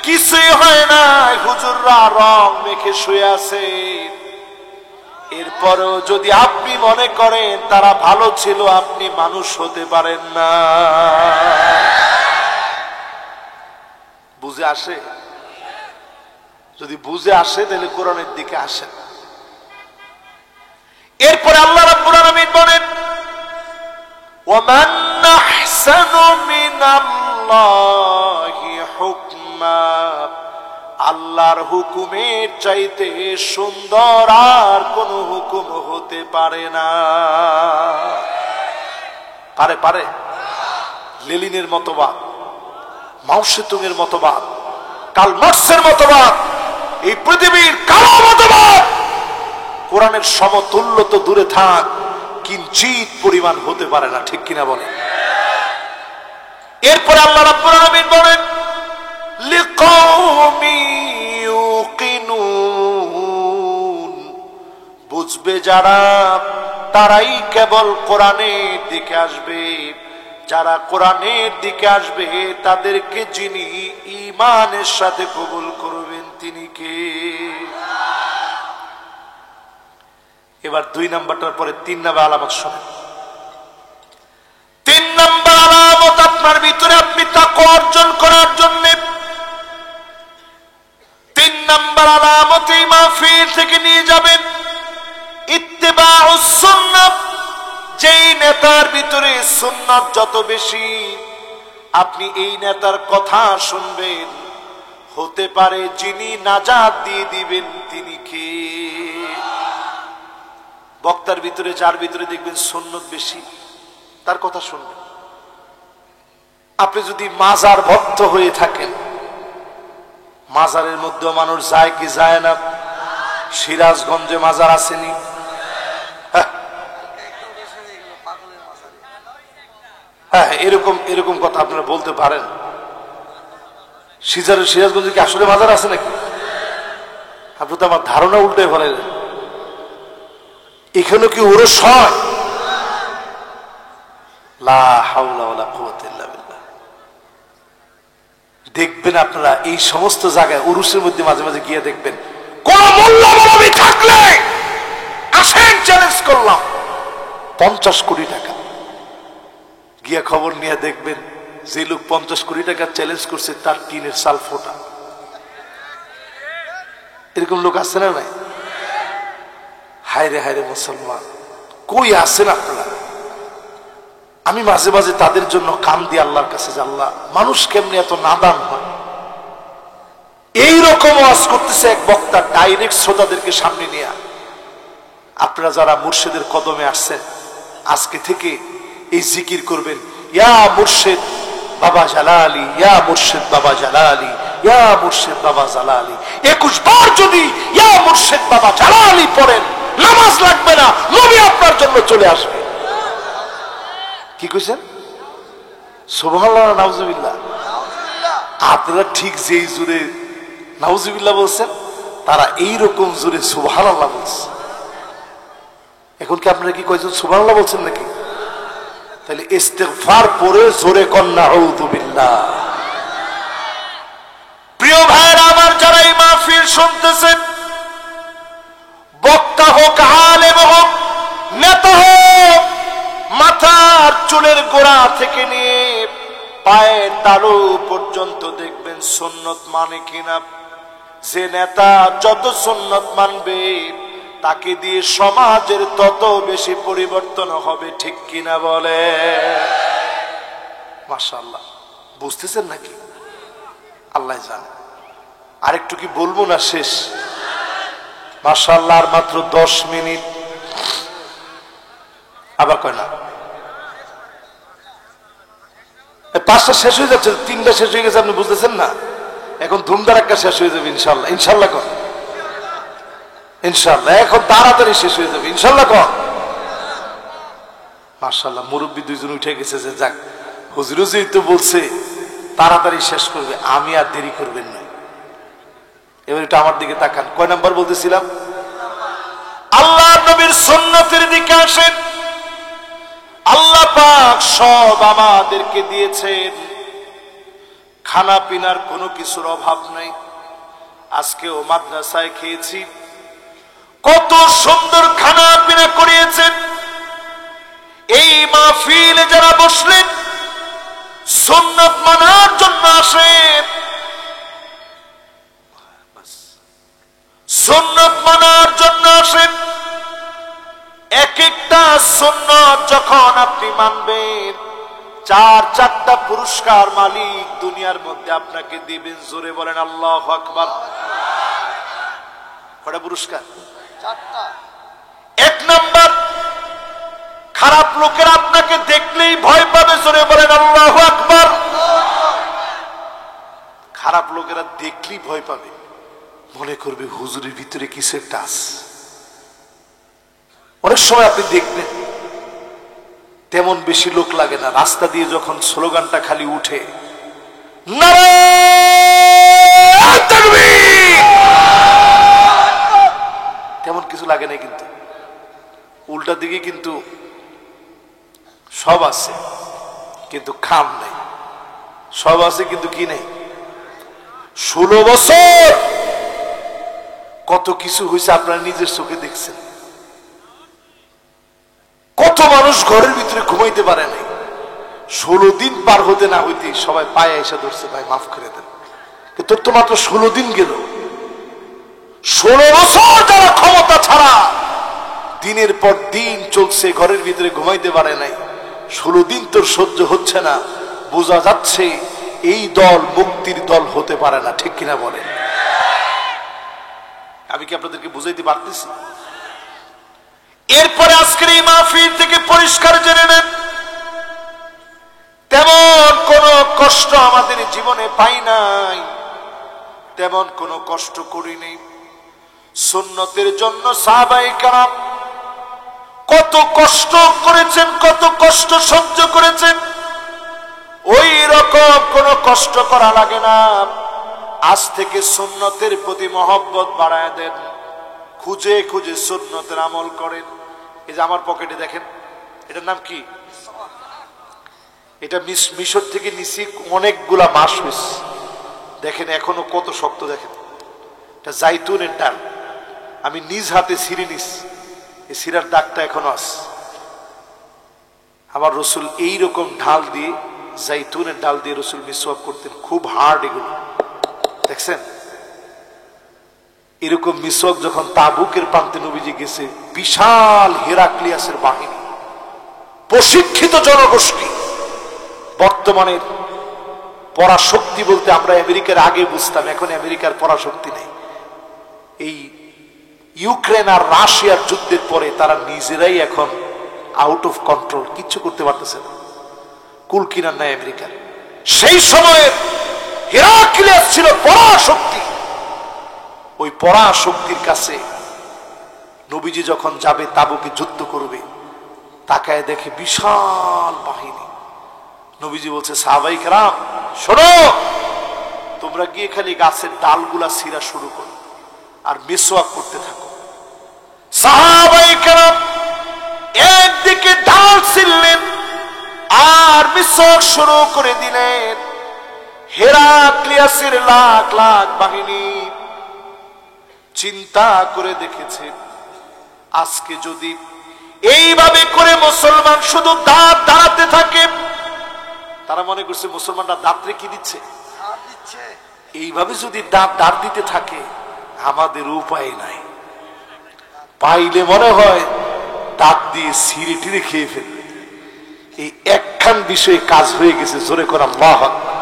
কিছুই হয় না, হুজুররা রং মেখে শুয়ে আছে, এরপরেও যদি আপনি মনে করেন তারা ভালো ছিল, আপনি মানুষ হতে পারেন না। বুঝে আসে? যদি বুঝে আসে তাহলে কোরআনের দিকে আসেন। এরপরে আল্লাহ রাব্বুল আলামিন বলেন, ওয়ামান আহসানু মিনাল্লাহি হুকমা, আল্লাহর হুকুমের চাইতে সুন্দর আর কোন হুকুম হতে পারে না। পারে? পারে? লেনিনের মতবাদ, মাও সেতুংয়ের মতবাদ, কার্ল মার্কসের মতবাদ, এই পৃথিবীর কারো মতবাদ কোরআনের সমতুল্য তো দূরে থাক, কিঞ্চিত পরিমাণ হতে পারে না। ঠিক কিনা বলে? এরপরে আল্লাহ রাব্বুল আলামিন বলেন, লিকাওমি ইউকিনুন, বুঝবে যারা তারাই কেবল কোরআনের দিকে আসবে। যারা কোরআনের দিকে আসবে তাদেরকে যিনি ঈমানের সাথে কবুল করবেন তিনি কে? এবার 2 নাম্বারটার পরে 3 নাম্বার আলামত শোনেন। 3 নাম্বার আলামত আপনার ভিতরে আপনি তাকওয়া অর্জন করার জন্য, 3 নাম্বার আলামত এই মাহফিল থেকে নিয়ে যাবেন ইত্তিবাউস সুন্নাহ। যেই নেতার ভিতরে সুন্নাত যত বেশি, আপনি এই নেতার কথা শুনবেন, হতে পারে যিনি নাজাত দিয়ে দিবেন তিনি কে? বক্তার ভিতরে যার ভিতরে দেখবেন সুন্নত বেশি, তার কথা শুনবেন। আপনি যদি মাজার ভক্ত হয়ে থাকেন, মাজারের মধ্যে মানুষ যায় কি যায় না? সিরাজগঞ্জে মাজার আসেনি? হ্যাঁ, এরকম কথা আপনারা বলতে পারেন। সিরাজগঞ্জে কি আসলে মাজার আছে নাকি? আপনি তো আমার ধারণা উল্টে ফেলেন। এখানে কি উরস হয়? লা হাওলা ওয়ালা কুওয়াতা ইল্লা বিল্লাহ। দেখবেন আপনারা এই সমস্ত জায়গায় উরুসের মধ্যে মাঝে মাঝে গিয়ে দেখবেন, কোন মোল্লা মৌলবি থাকলে আসেন, চ্যালেঞ্জ করলাম, 50 কোটি টাকা। গিয়া খবর নিয়ে দেখবেন যে লোক 50 কোটি টাকা চ্যালেঞ্জ করছে তার টিনের চাল ফোটা। এরকম লোক আছে না নাই? হায়রে হায়রে মুসলমান, কই আছেন আপনারা? আমি মাঝে মাঝে তাদের জন্য কান দিই আল্লাহর কাছে, যে আল্লাহ, মানুষ কেমনি এত নাদান হয়। এইরকম ওয়াজ করতেছে এক বক্তা, ডাইরেক্ট শ্রোতাদেরকে সামনে নিয়ে। আপনারা যারা মুর্শিদের কদমে আসছেন, আজকে থেকে এই জিকির করবেন, ইয়া মুর্শিদ বাবা জালালি, ইয়া মুর্শিদ বাবা জালালি, ইয়া মুর্শিদ বাবা জালালি 21 বার যদি ইয়া মুর্শিদ বাবা জালালি পড়েন, নামাজ লাগবে না, নবী আপনার জন্য চলে আসবে। কি কইছেন? সুবহানাল্লাহ, নাউজুবিল্লাহ। আপনারা ঠিক যেই জোরে নাউজুবিল্লাহ বলছেন, তারা এইরকম জোরে সুবহানাল্লাহ বলছে। এখন কি আপনারা কি কয়জন সুবহানাল্লাহ বলছেন নাকি? তাহলে ইস্তিগফার পড়ে জোরে কন নাউযু বিল্লাহ। প্রিয় ভাইরা আমার, যারা এই মাহফিল শুনতেছেন, বক্তা হোক, আলেম হোক, নেতা হোক, মাথার চুলের গোড়া থেকে নিয়ে পায়ের তালু পর্যন্ত দেখবেন সুন্নত মানে কিনা। যে নেতা যত সুন্নত মানবে, তাকে দিয়ে সমাজের তত বেশি পরিবর্তন হবে, ঠিক কিনা বলে? মাশাআল্লাহ, বুঝতেছেন নাকি? আল্লাহ জানে। আরেকটু কি বলবো না? শেষ? মাশাআল্লাহ, আর মাত্র 10 মিনিট। আবার কয় না, 5টা শেষ হয়ে যাচ্ছে, 3টা শেষ হয়ে গেছে, আপনি বুঝতেছেন না? এখন ধুমধারাক্কা শেষ হয়ে যাবে ইনশাল্লাহ। ইনশাল্লাহ কন, ইনশাল্লাহ এখন তাড়াতাড়ি শেষ হয়ে যাবে ইনশাল্লাহ কন। মাশাআল্লাহ, মুরব্বী 2 জন উঠে গেছে যে যাক, হুজুরই তো বলছে তাড়াতাড়ি শেষ করবে, আমি আর দেরি করবেন না। এবার এটা আমার দিকে তাকান, কয় নাম্বার বলতেছিলাম? আল্লাহ নবীর সুন্নতের দিকে আসেন। আল্লাহ পাক সব আমাদেরকে দিয়েছেন, খানা পিনার কোনো কিছুর অভাব নাই। আজকেও মাদ্রাসায় খেয়েছি, কত সুন্দর খানা পিনা করিয়েছেন। এই মাহফিলে যারা বসলেন, সুন্নত মানার জন্য আসেন, সুন্নত মানার জন্য আসেন। এক একটা সুন্নত যখন আপনি মানবেন, 4-4টা পুরস্কার মালিক দুনিয়ার মধ্যে আপনাকে দিবেন। জোরে বলেন আল্লাহু আকবার। কয়টা পুরস্কার? 4টা। 1 নাম্বার, খারাপ লোকের আপনাকে দেখলেই ভয় পাবে। জোরে বলেন আল্লাহু আকবার। খারাপ লোকেরা দেখলেই ভয় পাবে, মনে করবে হুজুরের ভিতরে কিছু একটা আছে। অনেক সময় আপনি দেখবেন তেমন বেশি লোক লাগে না, রাস্তা দিয়ে যখন স্লোগানটা খালি উঠে, নারায়ে তাকবীর, তেমন কিছু লাগে না। কিন্তু উল্টা দিকে কিন্তু সব আছে, কিন্তু খাম নাই। সব আছে কিন্তু কি নেই? 16 বছর কত কিছু হয়েছে আপনারা নিজের চোখে দেখছেন। কত মানুষ ঘরের ভিতরে ঘুমাইতে পারে নাই। 16 দিন পার হতে না হইতে সবাই পায়ে এসে ধরছে, ভাই মাফ করে দেন। তোর তো মাত্র 16 দিন গেল। 16 বছর যারা ক্ষমতা ছাড়া দিনের পর দিন চলছে, ঘরের ভিতরে ঘুমাইতে পারে নাই। 16 দিন তোর সহ্য হচ্ছে না, বোঝা যাচ্ছে এই দল মুক্তির দল হতে পারে না, ঠিক কিনা বলেন? আমি কি আপনাদেরকে বুঝাইতে পারতেছি? এরপরে আজকের এই মাহফিল থেকে পরিষ্কার জেনে নেন, তেমন কোন কষ্ট আমাদের জীবনে পাই নাই, তেমন কোন কষ্ট করি নাই। সুন্নতের জন্য সাহাবায়ে কেরাম কত কষ্ট করেছেন, কত কষ্ট সহ্য করেছেন। ওই রকম কোন কষ্ট করা লাগে না। আজ থেকে সুন্নতের প্রতি মহব্বত বাড়ায় দেন, খুঁজে খুঁজে সুন্নতের আমল করেন। এই যে আমার পকেটে দেখেন, এটার নাম কি? এটা মিশর থেকে নিছি, অনেকগুলা মাস হয়েছে। দেখেন এখনো কত শক্ত। দেখেন, এটা জাইতুনের ডাল, আমি নিজ হাতে ছিঁড়ে নিছি, এই ছিঁড়ার দাগটা এখনো আছে। আমার রসুল এইরকম ঢাল দিয়ে, জাইতুনের ডাল দিয়ে রসুল মিসওয়াক করতেন, খুব হার্ড এগুলো। দেখছেন, এরকম মিসওয়াক যখন তাবুকের প্রান্তে নবীজি গেছে, বিশাল হেরাক্লিয়াসের বাহিনী, প্রশিক্ষিত জনগোষ্ঠী। বর্তমানের পরাশক্তি বলতে আমরা আমেরিকার আগে বুঝতাম, এখন আমেরিকার পরাশক্তি নেই। এই ইউক্রেন আর রাশিয়ার যুদ্ধের পরে তারা নিজেরাই এখন আউট অফ কন্ট্রোল, কিচ্ছু করতে পারতেছে না। কুল কিনার নাই আমেরিকার। সেই সময়ে হেরাক্লিয়াস ছিল পরাশক্তি। ওই পরাশক্তির কাছে নবীজি যখন যাবে তাবুকে যুদ্ধ করবে, তাকায় দেখে বিশাল বাহিনী। নবীজি বলছে, সাহাবায়ে কেরাম শোনো, তোমরা গিয়ে খালি গাছের ডালগুলা ছিঁড়া শুরু করো আর মিসওয়াক করতে থাকো। সাহাবায়ে কেরাম একদিকে ডাল ছিঁড়লেন আর মিসওয়াক শুরু করে দিলেন। হেরাক্লিয়াসের লাখ লাখ বাহিনী চিন্তা করে দেখেছেন, আজকে যদি এইভাবে করে মুসলমান শুধু দাঁত দাঁড়াতে থাকে, তারা মনে করছে মুসলমানরা দাঁতরে কি দিচ্ছে, এইভাবে যদি দাঁত দাঁড় দিতে থাকে আমাদের উপায় নাই, পাইলে মনে হয় দাঁত দিয়ে ছিঁড়ে টিড়ে খেয়ে ফেলবে। এই একখান বিষয়ে কাজ হয়ে গেছে, জোরে করা আল্লাহু আকবার।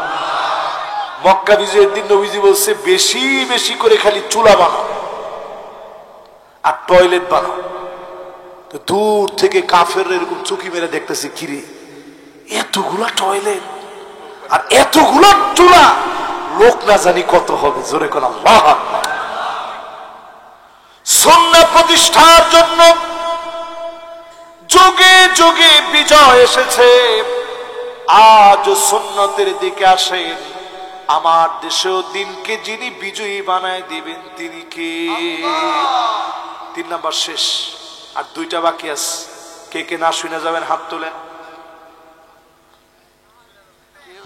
মক্কা বিজয়ের দিন নবীজি বলছে, বেশি বেশি করে খালি চুলা বানাও আর টয়লেট বানাও। তো দূর থেকে কাফেররা এরকম চুকি মেরে দেখতেছে, কিরে এতগুলা টয়লেট আর এতগুলা চুলা, লোক না জানি কত হবে, জোরে কোন আল্লাহু আকবার। সুন্নাহ প্রতিষ্ঠার জন্য যুগে যুগে বিজয় এসেছে, আজ সুন্নতের দিকে আসেন। আমার দেশেও দিনকে যিনি বিজয়ী বানায় দিবেন তিনি কে? 3 নাম্বার শেষ, আর 2টা বাকি আছে। কে কে না শুনে যাবেন হাত তোলেন।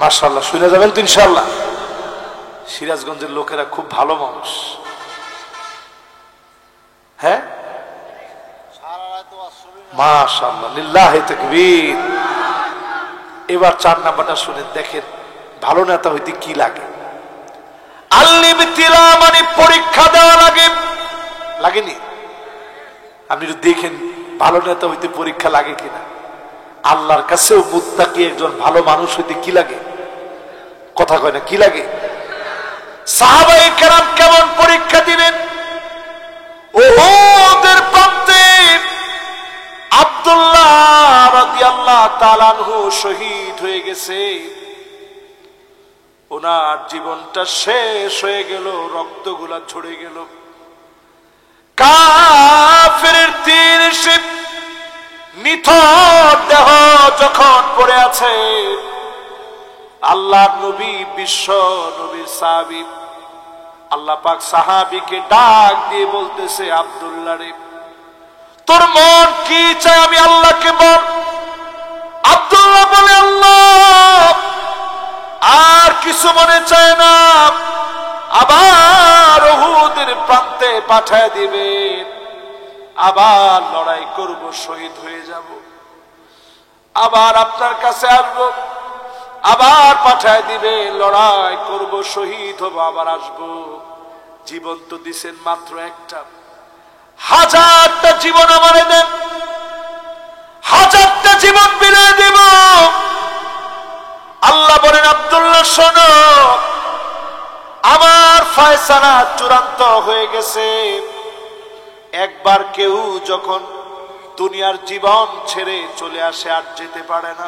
মাশাআল্লাহ, শুনে যাবেন তো ইনশাআল্লাহ। সিরাজগঞ্জের লোকেরা খুব ভালো মানুষ। হ্যাঁ, মাশাআল্লাহ, লিল্লাহি তাকবীর। এবার 4 নাম্বারটা শুনে দেখেন ভালো নেতা হইতে কি লাগে। আল-ইবতিলা মানে পরীক্ষা দেওয়া লাগে, লাগেনি? আপনি একটু দেখেন ভালো নেতা হইতে পরীক্ষা লাগে কিনা। আল্লাহর কাছেও মুত্তাকি একজন ভালো মানুষ হইতে কি লাগে? কথা কয় না, কি লাগে? সাহাবায়ে কেরাম কেমন পরীক্ষা দিলেন? উহুদের প্রান্তে আব্দুল্লাহ রাদিয়াল্লাহু তাআলা আনহু শহীদ হয়ে গেছে। ওনার জীবনটা শেষ হয়ে গেল, রক্তগুলা ঝরে গেল। কাফেরের তীর এসে নিথর দেহ যখন পড়ে আছে, আল্লাহর নবী, বিশ্ব নবীর সাহাবী, আল্লাহ পাক সাহাবীকে ডাক দিয়ে বলতেছে, আব্দুল্লাহ রে, তোর মন কি চায় আমি আল্লাহকে বল। আব্দুল্লাহ বলে, আল্লাহ, আর কিছু মনে চায় না, আবার উহুদের প্রান্তে পাঠায় দিবে, আবার লড়াই করব, শহীদ হয়ে যাব, আবার আপনার কাছে আসব, আবার পাঠায় দিবে, লড়াই করব, শহীদ হব, আবার আসব। জীবন তো দিছেন মাত্র একটা, 1000টা জীবন আমারে দেন, 1000টা জীবন বিলিয়ে দেব। আল্লাহ বলেন, আব্দুল্লাহ শোনো, আমার ফয়সালা চূড়ান্ত হয়ে গেছে। একবার কেউ যখন দুনিয়ার জীবন ছেড়ে চলে আসে আর যেতে পারে না।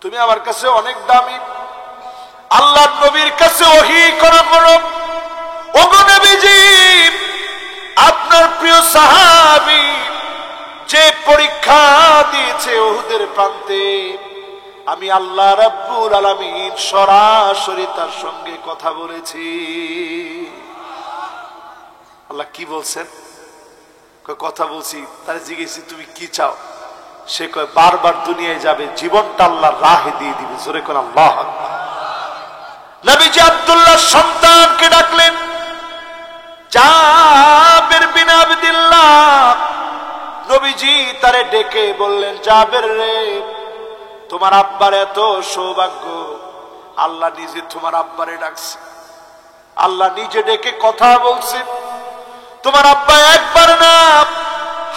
তুমি আমার কাছে অনেক দামি, আল্লাহর নবীর কাছে ওহী করা বলো, ওগো নবীজি, আপনার প্রিয় সাহাবী যে পরীক্ষা দিয়েছে উহুদের প্রান্তে, আমি আল্লাহ রাব্বুল আলামিন সরাসরি তার সঙ্গে কথা বলেছি। আল্লাহ কি বলছেন? কথা বলছি। তারে জিজ্ঞেসি তুমি কি চাও? সে কয় বারবার দুনিয়ায় যাবে, জীবনটা আল্লাহর রাহে দিয়ে দিবে। জোরে কোন আল্লাহু আকবার। নবীজি আব্দুল্লাহ সন্তানকে ডাকলেন, জাবের বিন আব্দুল্লাহ। নবীজি তারে ডেকে বললেন, জাবের রে, তোমার আব্বার এত সৌভাগ্য, আল্লাহ নিজে তোমার আব্বারে ডাকছে, আল্লাহ নিজে ডেকে কথা বলছে। তোমার আব্বা একবার না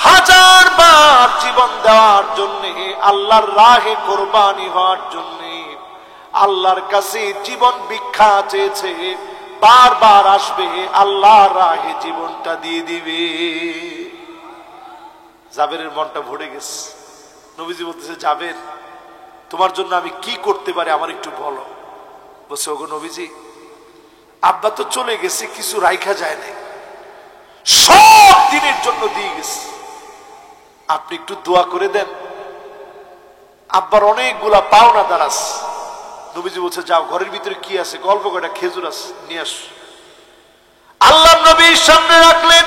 1000 বার জীবন দেওয়ার জন্য, আল্লাহর রাহে কোরবানি হওয়ার জন্য আল্লাহর কাছে জীবন ভিক্ষা চেয়েছে। বারবার আসবে, আল্লাহর রাহে জীবনটা দিয়ে দিবে। জাবেরের মনটা ভরে গেছে। নবীজি বলতেছে, জাবের, তোমার জন্য আমি কি করতে পারি আমার একটু বলো। বলছে, ওগো নবীজি, আব্বা তো চলে গেছে, কিছু রাইখা যায় নাই, সব দিনের জন্য দিয়ে গেছে, আপনি একটু দোয়া করে দেন। আব্বার অনেকগুলা পাওনা দাঁড়াস। নবীজি বলছে, যাও, ঘরের ভিতরে কি আছে, গল্প কয়টা খেজুর আছে, নিয়ে আস। আল্লাহ নবীর সামনে রাখলেন,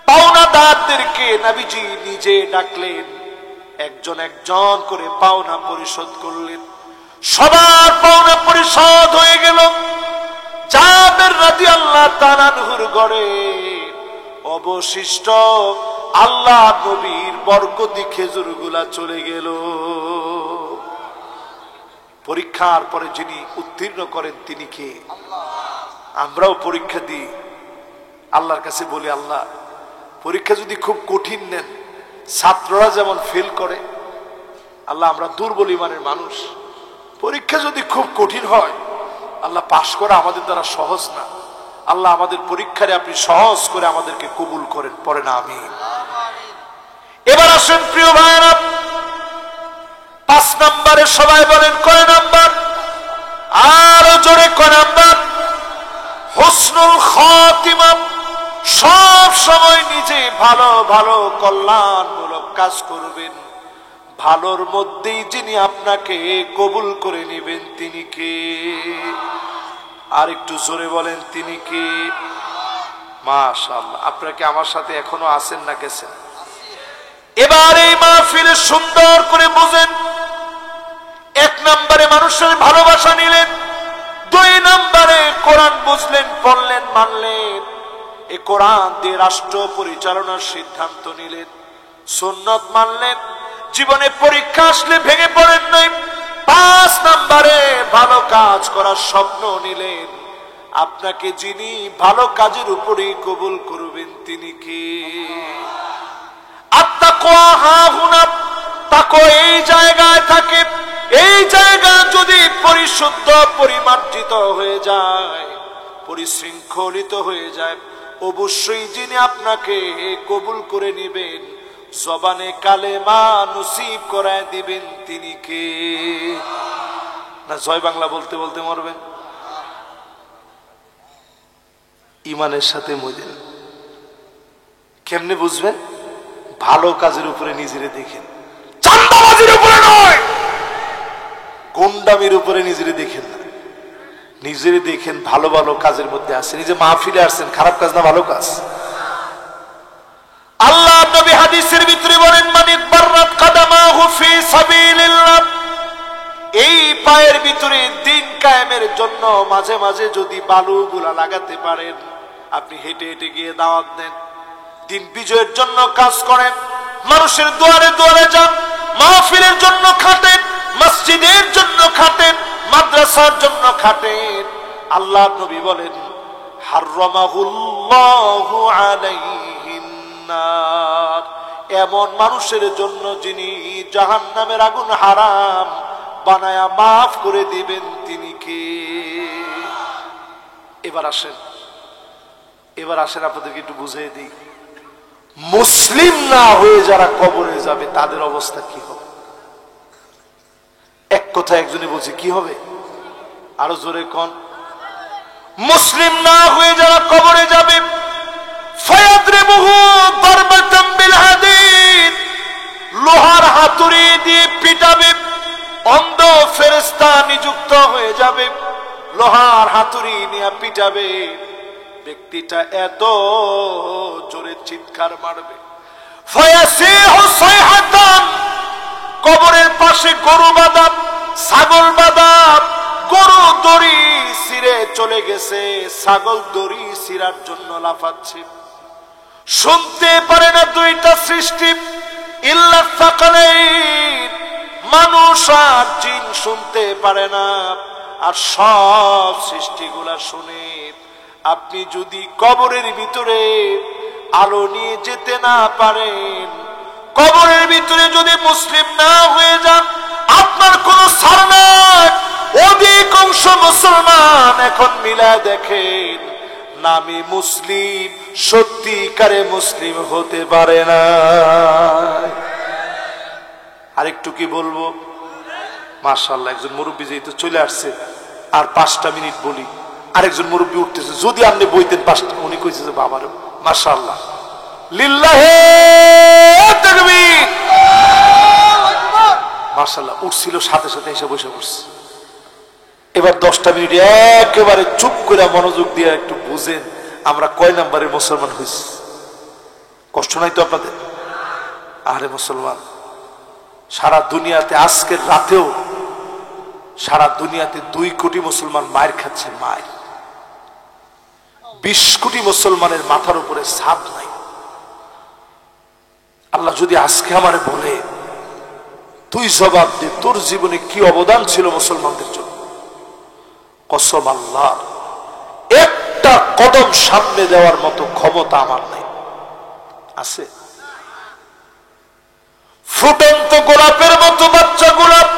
পাওনাদারদেরকে নবীজি নিজে ডাকলেন, একজন একজন করে পাওনা পরিশোধ করলেন। সবার পাওনা পরিশোধ হয়ে গেল। জাবের রাদিয়াল্লাহু তাআলা আনহুর ঘরে অবশিষ্ট আল্লাহ নবীর বরকতি খেজুরগুলা চলে গেল। পরীক্ষার পরে যিনি উত্তীর্ণ করেন তিনি কে? আমরাও পরীক্ষা দিই, আল্লাহর কাছে বলি, আল্লাহ, পরীক্ষা যদি খুব কঠিন নেন, ছাত্ররা যেমন ফেল করে, আল্লাহ আমরা দুর্বল ইমানের মানুষ, পরীক্ষা যদি খুব কঠিন হয়, আল্লাহ পাশ করা আমাদের দ্বারা সহজ না, আল্লাহ আমাদের পরীক্ষারে আপনি সহজ করে আমাদেরকে কবুল করেন, পরে না আমি। এবার আসেন প্রিয় ভাইরা, 5 নম্বরে সবাই বলেন কয় নাম্বার? আরো জোরে কয় নাম্বার? হুসনুল খাতিমা। সব সময় নিজে ভালো ভালো কল্যাণমূলক কাজ করবেন, ভালোর মধ্যেই যিনি আপনাকে কবুল করে নেবেন তিনি কে? আর একটু জোরে বলেন, তিনি কে? মাশাআল্লাহ, আপনারা কি আমার সাথে এখনো আছেন না গেছেন? এবার এই মাহফিলে সুন্দর করে বুঝেন। 1 নম্বরে মানুষের ভালোবাসা নিলেন, 2 নম্বরে কোরআন বুঝলেন, পড়লেন, মানলেন, এই কোরআন দিয়ে রাষ্ট্র পরিচালনার সিদ্ধান্ত নিলেন, সুন্নাত মানলেন, জীবনে পরীক্ষা আসলে ভেঙে পড়েন নাই। 5 নম্বরে ভালো কাজ করার স্বপ্ন নিলেন, আপনাকে যিনি ভালো কাজের উপরেই কবুল করবেন তিনি কে? আত্তাকওয়া হাহুনা, তাকওয়া এই জায়গায় থাকে। এই জায়গা যদি পরিশুদ্ধ পরিমার্জিত হয়ে যায়, পরিশৃঙ্খলিত হয়ে যায়, অবশ্যই যিনি আপনাকে কবুল করে নেবেন, জবানে কালেমা নসিব করায় দিবেন তিনি কে? না জয় বাংলা বলতে বলতে মরবেন? ইমানের সাথে মজেন। কেমনে বুঝবেন? ভালো কাজের উপরে নিজেরে দেখেন, চাঁদাবাজির উপরে নয়, গুন্ডামির উপরে নিজেরে দেখেন না, নিজেরে দেখেন ভালো ভালো কাজের মধ্যে আসেন। নিজে মাহফিলে আসছেন, খারাপ কাজ না ভালো কাজ? আল্লাহ নবী হাদিসের ভিতরে বলেন, মানিক বাররাত কাদামাহু ফি সাবিলিল্লাহ, এই পায়ের ভিতরে দিন কায়েমের জন্য মাঝে মাঝে যদি বালুগুলা লাগাতে পারেন, আপনি হেঁটে হেঁটে গিয়ে দাওয়াত দেন, দিন বিজয়ের জন্য কাজ করেন, মানুষের দুয়ারে দুয়ারে যান, মাহফিলের জন্য খাটেন, মসজিদের জন্য খাটেন, মাদ্রাসার জন্য খাটেন, আল্লাহ নবী বলেন, হাররামাহুল্লাহু আলাইহিন নার, এমন মানুষের জন্য যিনি জাহান্নামের আগুন হারাম বানায়া মাফ করে দিবেন তিনি কে? এবার আসেন আপনাদেরকে একটু বুঝিয়ে দিই, মুসলিম না হয়ে যারা কবরে যাবে তাদের অবস্থা কি হবে? এক কথা একজনে বলছে, কি হবে? আরো জোরে কোন? মুসলিম না হয়ে যারা কবরে যাবে, ফায়াদরিবুহু দারবাতাম বিল হাদিদ, লোহার হাতুড়ি দিয়ে পিটাবে, অন্ধ ফেরেশতা নিযুক্ত হয়ে যাবে, লোহার হাতুড়ি নিয়ে পিটাবে, ব্যক্তিটা এত জোরে চিৎকার মারবে, ফায়াসিহু সাইহাতান, কবরের পাশে গরু বাঁধা, ছাগল বাঁধা, গরু দড়ি ছিঁড়ে চলে গেছে, ছাগল দড়ি ছিঁড়ার জন্য লাফাচ্ছে, শুনতে পারে না 2টা সৃষ্টি, ইল্লা সাকালাইন, মানুষ আর জিন শুনতে পারে না, আর সব সৃষ্টিগুলা শুনে। আপনি যদি কবরের ভিতরে আলো নিয়ে যেতে না পারেন, কবরের ভিতরে যদি মুসলিম না হয়ে যান, আপনার কোন ছাড় নাই। অধিকাংশ মুসলমান এখন মিলায় দেখেন, নামে মুসলিম, সত্যিকারে মুসলিম হতে পারে না। আরেকটু কি বলবো? মাশাআল্লাহ, একজন মুরব্বী যেহেতু চলে আসছে, আর 5টা মিনিট বলি। আরেকজন মুরব্বী উঠতেছে, যদি আপনি বইতেন 5টা। উনি কইছে যে বাবার মাশাআল্লাহ, লিল্লাহে তাকবীর, মাশাআল্লাহ। উঠছিল সাথে সাথে এসে বসে পড়ছে। এবার 10টা মিনিট একেবারে চুপ করে মনোযোগ দিয়ে একটু বুঝেন আমরা কয় নাম্বারের মুসলমান হয়েছি। কষ্ট নাই তো আপনাদের? আরে মুসলমান, সারা দুনিয়াতে আজকের রাতেও সারা দুনিয়াতে 2 কোটি মুসলমান মায়ের খাচ্ছে, মায়ের। 20 কোটি মুসলমানের মাথার উপরে ছাদ নাই। আল্লাহ যদি আজকে আমারে বলে তুই জবাব দে তোর জীবনে কি অবদান ছিল মুসলমানদের জন্য, কসম আল্লাহ, একটা কদম সামনে দেওয়ার মতো ক্ষমতা আমার নাই। আছে? ফুটন্ত গোলাপের মতো বাচ্চা গোলাপ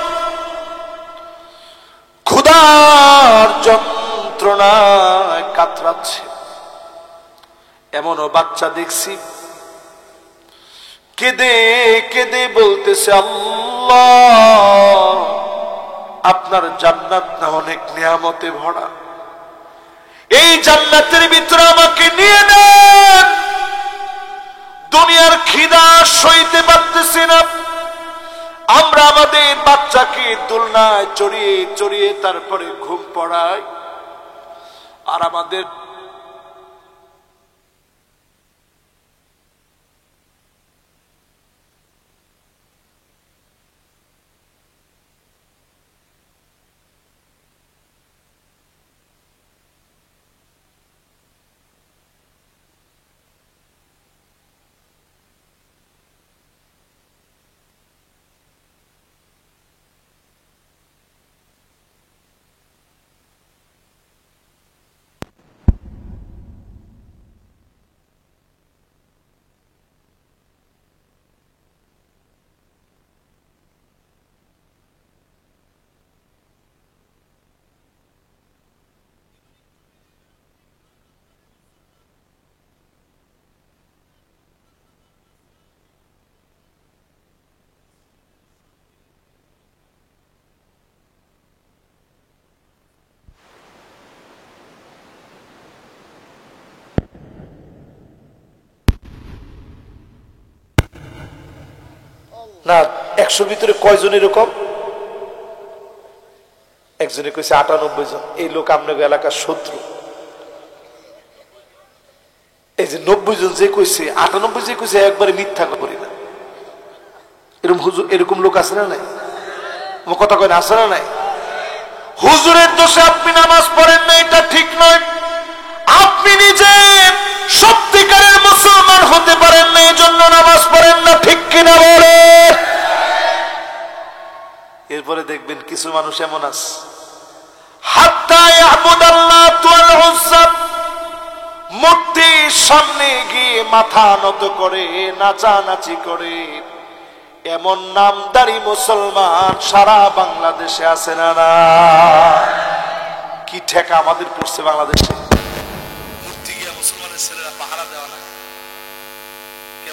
ক্ষুধার যন্ত্রণায় কাতরাচ্ছে, এমনও বাচ্চা দেখছি কেঁদে কেঁদে বলতেছে, আল্লাহ আপনার জান্নাত না অনেক নিয়ামতে ভরা, এই জান্নাতের ভিতরে আমাকে নিয়ে নেন, দুনিয়ার খিদা সইতে পারতেছি না। আমরা আমাদের বাচ্চাকে দোলনায় চড়িয়ে চড়িয়ে তারপরে ঘুম পড়াই, আর আমাদের না 100 ভিতরে কয়জন এরকম? একজনে কইছে 98 জন। এই লোক আপনার এলাকার শত্রু। এই যে 90 জন যে কইছে, 98 যে কইছে একবারে মিথ্যা করি না। এরকম হুজুর, এরকম লোক আছে না নাই? আমার কথা কয় না, আছে না নাই? হুজুরের দোষে আপনি নামাজ পড়েন না, এটা ঠিক নয়। আপনি নিজে সত্যিকারের মুসলমান হতে পারেন না, এই জন্য নামাজ পড়েন না, ঠিক কিনা বলে? এরপরে দেখবেন কিছু মানুষ এমন আছে, হাত্তা ইয়াবুদাল্লাহ ওয়াল উজ্জা, মূর্তির সামনে গিয়ে মাথা নত করে নাচানাচি করে। এমন নামদারি মুসলমান সারা বাংলাদেশে আছে না? না, কি ঠেকা আমাদের পড়ছে বাংলাদেশে। মূর্তি গিয়া মুসলমানের ছেলেরা পাহারা দেওয়া লাগে।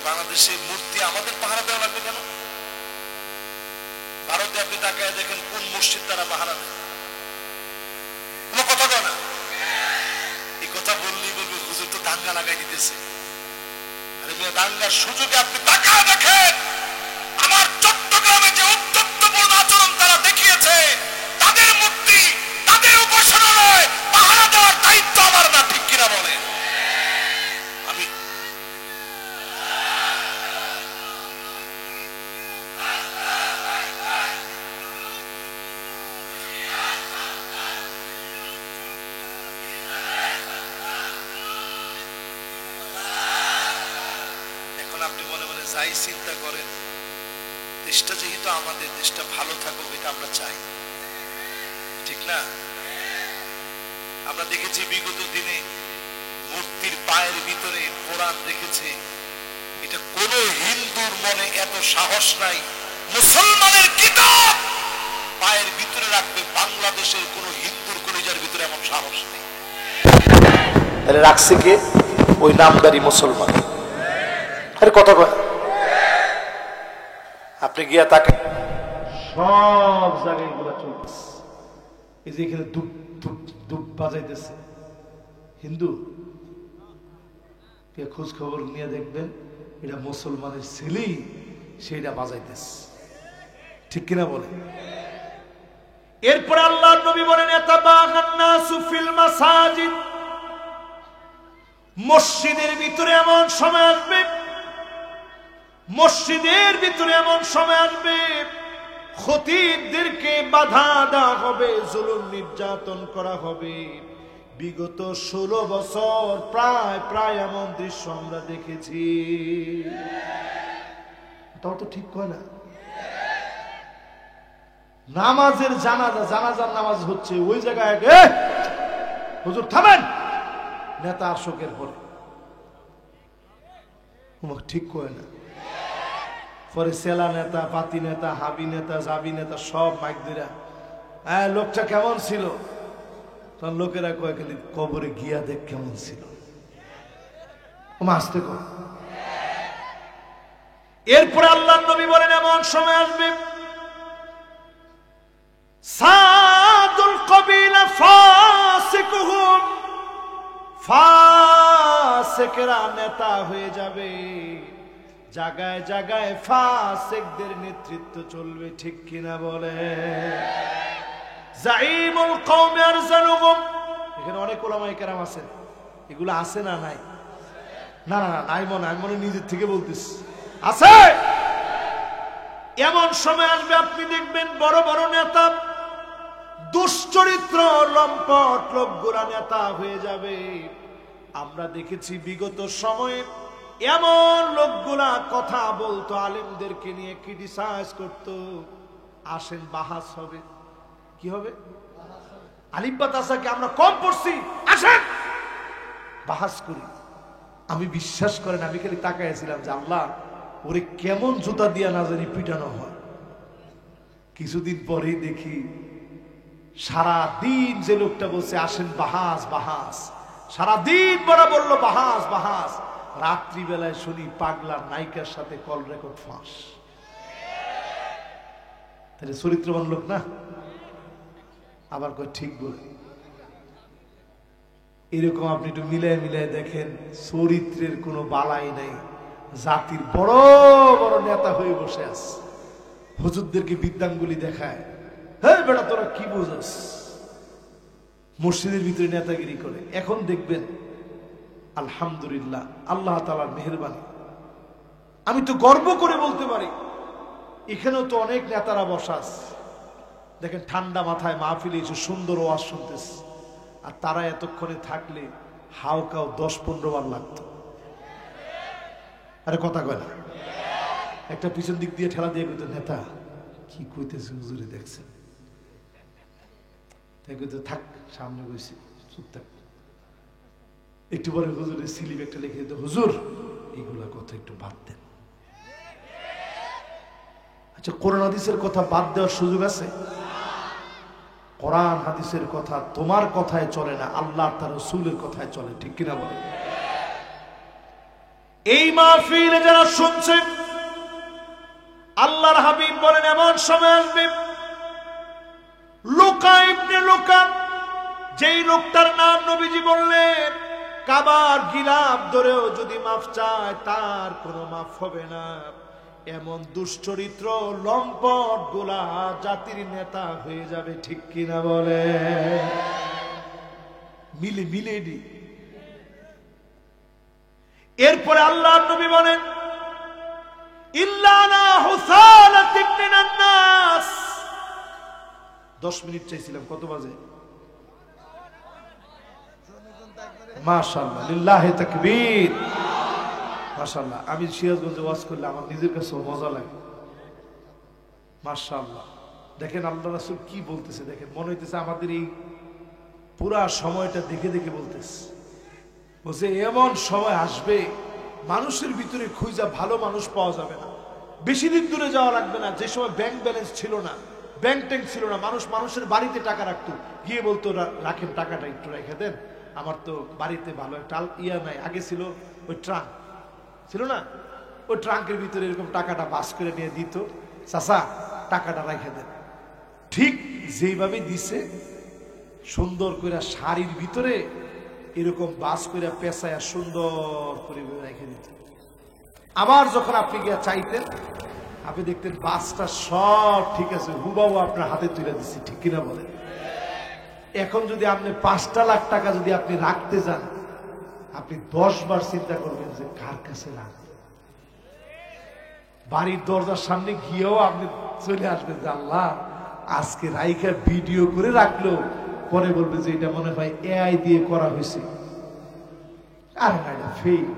বাংলাদেশে মূর্তি আমাদের পাহারা দেওয়া লাগবে কেন? ভারতে আপনি তাকায় দেখেন কোন মসজিদ তারা পাহারা দেয়, কোনো কথা কয় না। এই কথা বললেই বলবে হুজুর তো দাঙ্গা লাগাই দিতেছে। আরে মেয়ে, দাঙ্গার সুযোগে আপনি তাকায় দেখেন আমার চট্টগ্রামে যে উত্তপ্তপূর্ণ আচরণ তারা দেখিয়েছে, তাদের মূর্তি তাদের উপাসনালয় পাহারা দেওয়ার দায়িত্ব আমার না, ঠিক কিনা বলেন? আমি আপনি মনে মনে যাই চিন্তা করেন, দেশটা যেহেতু আমাদের, দেশটা ভালো থাকুক এটা আমরা চাই, ঠিক না? আমরা দেখেছি বিগত দিনে মূর্তির পায়ের ভিতরে কোরআন রেখেছে। এটা কোন হিন্দুর মনে এত সাহস নাই মুসলমানের কিতাব পায়ের ভিতরে রাখবে, বাংলাদেশের কোন হিন্দুর কলিজার ভিতরে এমন সাহস নেই। তাহলে রাখছে কে? ওই নামদারি মুসলমান। আরে কথা কয়, আপনি গিয়া তাকে সব জায়গায় এগুলা চলতেছে। এই যে এখানে ধূপ ধূপ ধূপ বাজাইতেছে, হিন্দু কে খোঁজ খবর নিয়ে দেখবেন এটা মুসলমানের ছেলেই সেটা বাজাইতেছে, ঠিক কিনা বলে? এরপরে আল্লাহর নবী বলেন ইয়াতাবাগান নাসু ফিল মাসাজিদ, মসজিদের ভিতরে এমন সময় আসবে, মসজিদের ভিতরে এমন সময় আসবে খতিবদেরকে বাধা দেওয়া হবে, জুলুম নির্যাতন করা হবে। বিগত 16 বছর প্রায় প্রায় এমন দৃশ্য আমরা দেখেছি। তাও তো ঠিক কয় না? নামাজের জানাজার নামাজ হচ্ছে, ওই জায়গায় হুজুর থামেন, নেতা আসকের পরে ঠিক কয় না। পরে সেলা নেতা, পাতি নেতা, হাবি নেতা, জাবি নেতা সব মাইক দিরা, হ্যাঁ লোকটা কেমন ছিল? তখন লোকেরা কয় খালি কবরে গিয়া দেখ কেমন ছিল। আসতে কর। এরপরে আল্লাহর নবী বলেন এমন সময় আসবে সাদুল কবিলা ফাসিকুহুম, ফাসিকরা নেতা হয়ে যাবে, জায়গায় জায়গায় ফাসিকদের নেতৃত্ব চলবে, ঠিক কিনা বলে? জাইমুল কওমি আরজালুহুম, এখানে অনেক ওলামায়ে কেরাম আছেন, এগুলো আছে না নাই? না না না, নাই মনে, আমি মনে নিজের থেকে বলতেছি আছে। এমন সময় আসবে আপনি দেখবেন বড় বড় নেতা দুশ্চরিত্র লম্পট লোকগুলা নেতা হয়ে যাবে। আমরা দেখেছি বিগত সময়ে এমন লোকগুলা কথা বলতো, আলেমদেরকে নিয়ে ক্রিটিসাইজ করতো। আসেন বাহাস হবে, কি হবে? আলিম বাতাসাকে আমরা কম পড়ছি, আসেন বাহাস করি। আমি বিশ্বাস করেন, আমি খালি তাকাইছিলাম যে আল্লাহ ওরে কেমন জুতা দিয়া না জানি পিটানো হয়। কিছুদিন পরেই দেখি সারাদিন যে লোকটা বলছে আসেন বাহাস বাহাস, সারাদিন বড় বললো বাহাস বাহাস, রাত্রিবেলায় শুনি পাগলা নায়িকার সাথে কল রেকর্ড ফাঁস। তাহলে চরিত্রবান লোক না? আবার কয় ঠিক বলে। এরকম আপনি একটু মিলাই মিলাই দেখেন, চরিত্রের কোনো বালাই নাই, জাতির বড় বড় নেতা হয়ে বসে আছে, হুজুরদেরকে বিদ্যাঙ্গুলি দেখায়, হ্যাঁ বেটা তোরা কি বুঝাস, মসজিদের ভিতরে নেতাগিরি করে। এখন দেখবেন আলহামদুলিল্লাহ, আল্লাহ তাআলার মেহেরবানি, আমি তো গর্ব করে বলতে পারি এখানেও তো অনেক নেতারা বসা আছে। দেখেন ঠান্ডা মাথায় মাহফিলে এসে সুন্দর ওয়াজ শুনতেছে, আর তারা এতক্ষণে থাকলে হাওকাও 10-15 বার লাগতো। আরে কথা কয় না? একটা পিছন দিক দিয়ে ঠেলা দিয়ে কইতো নেতা কি কইতেছে হুজুরে দেখছেন, তাই কইতো থাক সামনে বসে চুপ থাক। একটু পরে হুজুরের স্লিপ একটা লিখে দিত, হুজুর এগুলা কথা একটু বাদ দেন। আচ্ছা কোরআন হাদিসের কথা বাদ দেওয়ার সুযোগ আছে? কোরআন হাদিসের কথা তোমার কথায় চলে না, আল্লাহ তার রাসূলের কথায় চলে, ঠিক কিনা বলে? এই মাহফিলে যারা শুনছে, আল্লাহর হাবিব বলেন এমন সময় আসবে লুকা ইবনে লুকা, যেই লোকটার নাম নবীজি বললেন কাবার গিলাফ ধরেও যদি মাফ চায় তার কোনো মাফ হবে না। এমন দুশ্চরিত্র লম্পট গুলা জাতির নেতা হয়ে যাবে, ঠিক কিনা বলে? মিলে মিলে দি। এরপরে আল্লাহর নবী বলেন ইল্লানা হুসালাত মিনান নাস। 10 মিনিট চাইছিলাম, কত বাজে? মাশাআল্লাহ, লিল্লাহি তাকবীর, মাশাআল্লাহ। আমি সিরাজগঞ্জে ওয়াজ করলে আমার নিজের কাছে মজা লাগে, মাশাআল্লাহ। দেখেন আল্লাহ রাসূল কি বলতেছে, দেখেন মনে হইতেছে আমাদের এই পুরা সময়টা দেখে দেখে বলতেছে। বলছে এমন সময় আসবে মানুষের ভিতরে খুঁজা ভালো মানুষ পাওয়া যাবে না, বেশি দিন দূরে যাওয়া লাগবে না। যে সময় ব্যাংক ব্যালেন্স ছিল না, ব্যাংক ট্যাঙ্ক ছিল না, মানুষ মানুষের বাড়িতে টাকা রাখতো, গিয়ে বলতো রাখেন টাকাটা একটু রেখে দেন, আমার তো বাড়িতে ভালো একটা ইয়া নাই। আগে ছিল ওই ট্রাঙ্ক ছিল না, ওই ট্রাঙ্কের ভিতরে এরকম টাকাটা বাস করে নিয়ে দিত, চাচা টাকাটা রেখে দেন। ঠিক যেইভাবে দিছে সুন্দর করে শাড়ির ভিতরে এরকম বাস করে পেঁচায়া সুন্দর করে রেখে দিত। আবার যখন আপনি গিয়া চাইতেন আপনি দেখতেন বাসটা সব ঠিক আছে, হুবাহু আপনার হাতে তুলে দিচ্ছি, ঠিক কিনা বলেন? এখন যদি আপনি 5 লাখ টাকা যদি আপনি রাখতে যান, আপনি 10 বার চিন্তা করবেন যে কার কাছে রাখবেন। বাড়ির দরজার সামনে গিয়েও আপনি চলে আসবেন যে আল্লাহ আজকে রাইখা ভিডিও করে রাখলো, পরে বলবে যে এটা মনে হয় এআই দিয়ে করা হয়েছে। আরে না, এটা ফেক,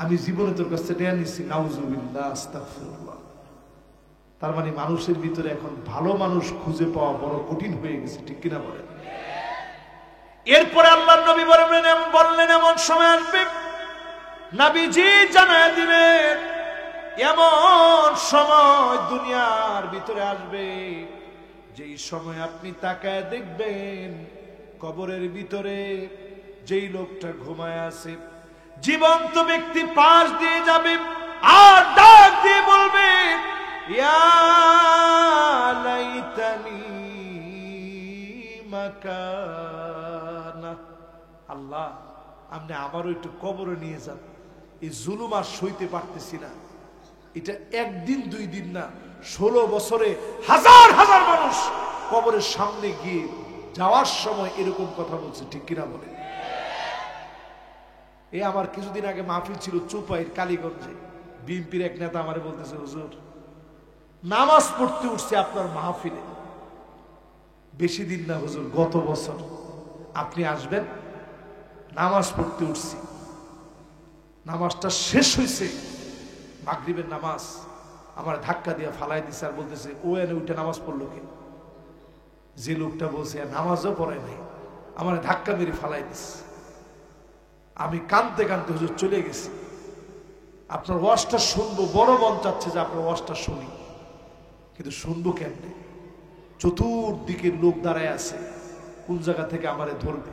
আমি জীবনে তোর কাছে টেয়া নিচ্ছি, নাউজুবিল্লাহ, আস্তাগফিরুল্লাহ। তার মানে মানুষের ভিতরে এখন ভালো মানুষ খুঁজে পাওয়া বড় কঠিন হয়ে গেছে, ঠিক কিনা বলেন? এরপরে আল্লাহর নবী বললেন এমন সময় আসবে, নবীজি জানায় দিলেন এমন সময় দুনিয়ার ভিতরে আসবে যেই সময় আপনি তাকায় দেখবেন কবরের ভিতরে যেই লোকটা ঘুমায় আছে জীবন্ত ব্যক্তি পাশ দিয়ে যাবে আর ডাক দিয়ে বলবে ইয়া লাইতানি মাকানা, আল্লাহ আপনি আমারও একটু কবরে নিয়ে যান, এই জুলুম আর সইতে পারতেছি না। এটা একদিন 2 দিন না, 16 বছরে হাজার হাজার মানুষ কবরের সামনে গিয়ে যাওয়ার সময় এরকম কথা বলছে, ঠিক কিনা বলে? এই আমার কিছুদিন আগে মাহফিল ছিল চুপাইর কালীগঞ্জে, বিএনপির এক নেতা আমারে বলতেছে হুজুর নামাজ পড়তে উঠছে আপনার মাহফিলে, বেশি দিন না হুজুর, গত বছর আপনি আসবেন, নামাজ পড়তে উঠছি, নামাজটা শেষ হয়েছে মাগরিবের নামাজ, আমার ধাক্কা দিয়ে ফালাই দিছে আর বলতেছে ও এনে উঠে নামাজ পড়লো কে? যে লোকটা বলছে নামাজও পড়ে নাই, আমার ধাক্কা মেরে ফালাই দিছে। আমি কাঁদতে কাঁদতে হুজুর চলে গেছি, আপনার ওয়াজটা শুনবো, বড় মন চাচ্ছে যে আপনার ওয়াজটা শুনি, কিন্তু শুনবো কেমনে? চতুর্দিকে লোক দাঁড়ায় আছে, কোন জায়গা থেকে আমারে ধরবে।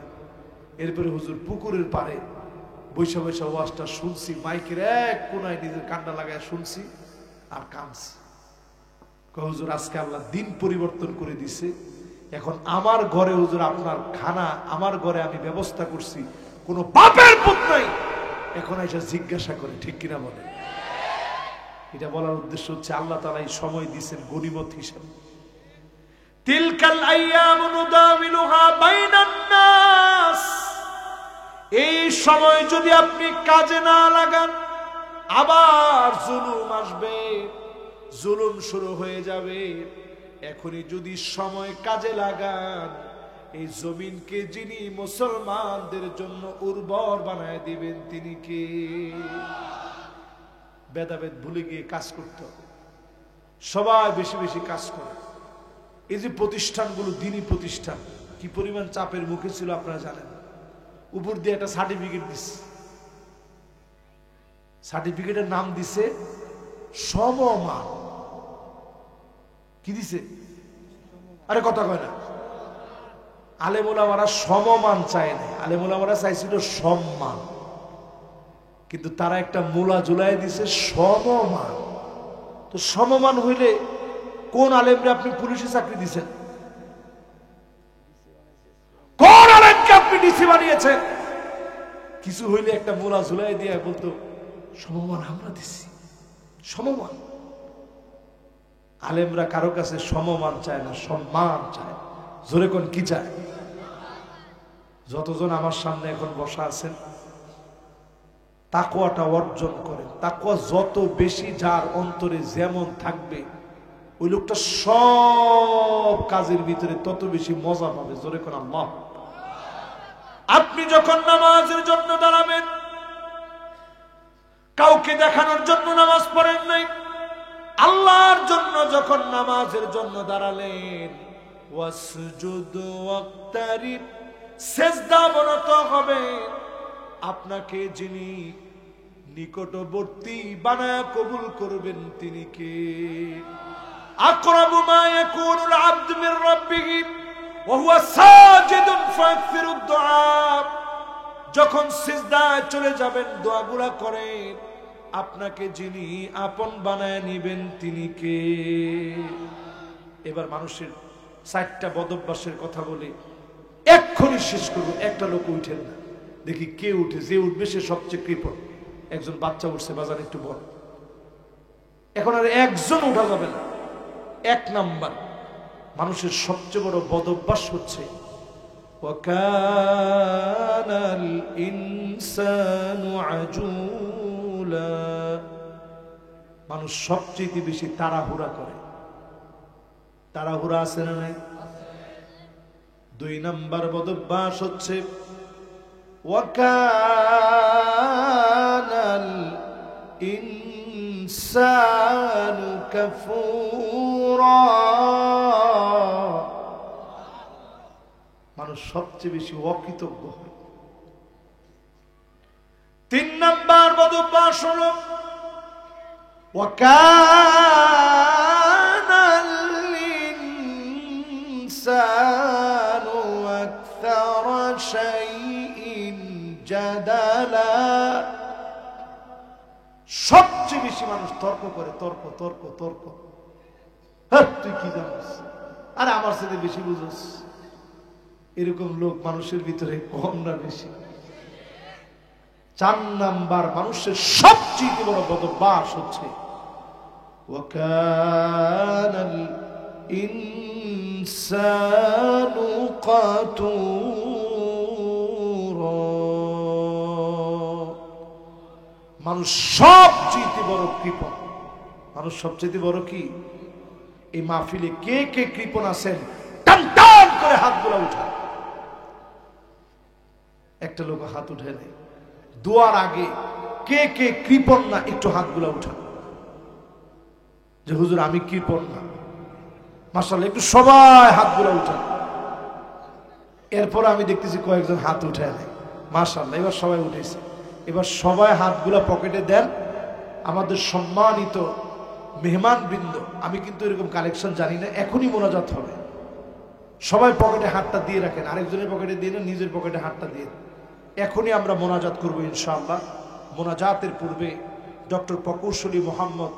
এরপরে হুজুর পুকুরের পাড়ে বৈশা বৈশা ওয়াজটা শুনছি, মাইকের এক কোনায় নিজের কান্না লাগায় শুনছি আর কাঁদছি। হুজুর আজকে আল্লাহ দিন পরিবর্তন করে দিছে, এখন আমার ঘরে হুজুর আপনার খানা আমার ঘরে আমি ব্যবস্থা করছি, কোন বাপের পুত নাই এখন এসে জিজ্ঞাসা করে, ঠিক কিনা বলে? এটা বলার উদ্দেশ্য হচ্ছে আল্লাহ তাআলা এই সময় দিয়েছেন গনিমত হিসেবে। তিলকাল আইয়ামু নুদাবিলুহা বাইনান নাস, এই সময় যদি আপনি কাজে না লাগান আবার জুলুম আসবে, জুলুম শুরু হয়ে যাবে। এখনই যদি সময় কাজে লাগান, এই জমিনকে যিনি মুসলমানদের জন্য উর্বর বানায় দিবেন তিনি কে? ভেদাভেদ ভুলে গিয়ে কাজ করতে হবে, সবাই বেশি বেশি কাজ করে। এই যে প্রতিষ্ঠানগুলো দ্বীনি প্রতিষ্ঠান কি পরিমাণ চাপের মুখে ছিল আপনারা জানেন। উপর দিয়ে একটা সার্টিফিকেট দিচ্ছে, সার্টিফিকেটের নাম দিছে সমমান। কি দিছে? আরে কথা কয় না, আলেম ওলামারা সমমান চায় না, আলেম ওলামারা চাইছিল সম্মান, কিন্তু তারা একটা মূলা ঝুলাই দিছে সমমান। তো সমমান হইলে কোন আলেমরে আপনি পুলিশে চাকরি দিছেন? কোন আলেমকে আপনি ডিসি বানিয়েছেন? কিছু হইলে একটা মূলা ঝুলাই দিয়ে বলতো সমমান আমরা দিছি, সমমান। আলেমরা কারো কাছে সমমান চায় না, সম্মান চায়। জোরে কোন কি চায়? যতজন আমার সামনে এখন বসা আছেন তাকওয়াটা অর্জন করেন। তাকওয়া যত বেশি যার অন্তরে যেমন থাকবে ওই লোকটা সব কাজের ভিতরে তত বেশি মজা পাবে। জোরে কোন আল্লাহ। আপনি যখন নামাজের জন্য দাঁড়াবেন, কাউকে দেখানোর জন্য নামাজ পড়েন নাই, আল্লাহর জন্য যখন নামাজের জন্য দাঁড়ালেন, ওয়াসজুদ ওয়াক্তারিব, সিজদাবনত হবে। আপনাকে যিনি নিকটবর্তী বানায় কবুল করবেন তিনি কে? আকরাবু মা ইয়াকুনুল আবদু মির রাব্বিহি ওয়া হুয়া সাজিদুন ফাকসিরুদ দুআ। যখন সিজদায় চলে যাবেন দোয়াগুলা করেন, আপনাকে যিনি আপন বানায় নিবেন তিনি কে? এবার মানুষের 4টা বদভ্যাসের কথা বলে এক্ষুনি শেষ করবো, একটা লোক উঠেন না, দেখি কে উঠে, যে উঠবে সে সবচেয়ে কৃপণ। একজন বাচ্চা উঠছে, বাজার একটু বড়, এখন আর একজন উঠা যাবে না। 1 নাম্বার মানুষের সবচেয়ে বড় বদভ্যাস হচ্ছে ওয়াকানাল ইনসানু আজুলা, মানুষ সবচেয়ে বেশি তাড়াহুড়া করে। তাড়াহুড়া আছে না নাই? 2 নাম্বার বদভ্যাস হচ্ছে ওয়াকানাল ইনসানু কাফুরা, মানুষ সবচেয়ে বেশি অকৃতজ্ঞ হয়। 3 নাম্বার বদভ্যাস হলো ওয়াকানাল ইনসানু আকসারা শাইইন জাদালা, সবচেয়ে বেশি মানুষ তর্ক করে, তর্ক তর্ক তর্ক। হ্যাঁ, তুই কি জানিস, আরে আমার সাথে বেশি বুঝোস। এরকম লোক মানুষের ভিতরে কম না বেশি? 4 নাম্বার মানুষের সবচেয়ে বড় বদভ্যাস হচ্ছে ওয়াকানাল ইনসানু কাতুরা, মানুষ সবচেয়ে বড় কৃপণ। মানুষ সবচেয়ে বড় কি? এই মাহফিলে কে কে কৃপণ আছেন টান টান করে হাতগুলো উঠা। একটা লোক হাত উঠে নেই। দোয়ার আগে কে কে কৃপণ না একটু হাতগুলো উঠা, যে হুজুর আমি কৃপণ না। মাশাআল্লাহ, একটু সবাই হাতগুলো উঠা। এরপর আমি দেখতেছি কয়েকজন হাত উঠে নেয়। মাশাআল্লাহ, এবার সবাই উঠেছে। এবার সবাই হাতগুলো পকেটে দেন। আমাদের সম্মানিত মেহমান বৃন্দ, আমি কিন্তু এরকম কালেকশন জানি না, এখনই মোনাজাত হবে। সবাই পকেটে হাতটা দিয়ে রাখেন, আরেকজনের পকেটে দিয়ে না, নিজের পকেটে হাতটা দিয়ে। এখনই আমরা মোনাজাত করবো ইনশাআল্লাহ। মোনাজাতের পূর্বে ডক্টর প্রকৌশলী মোহাম্মদ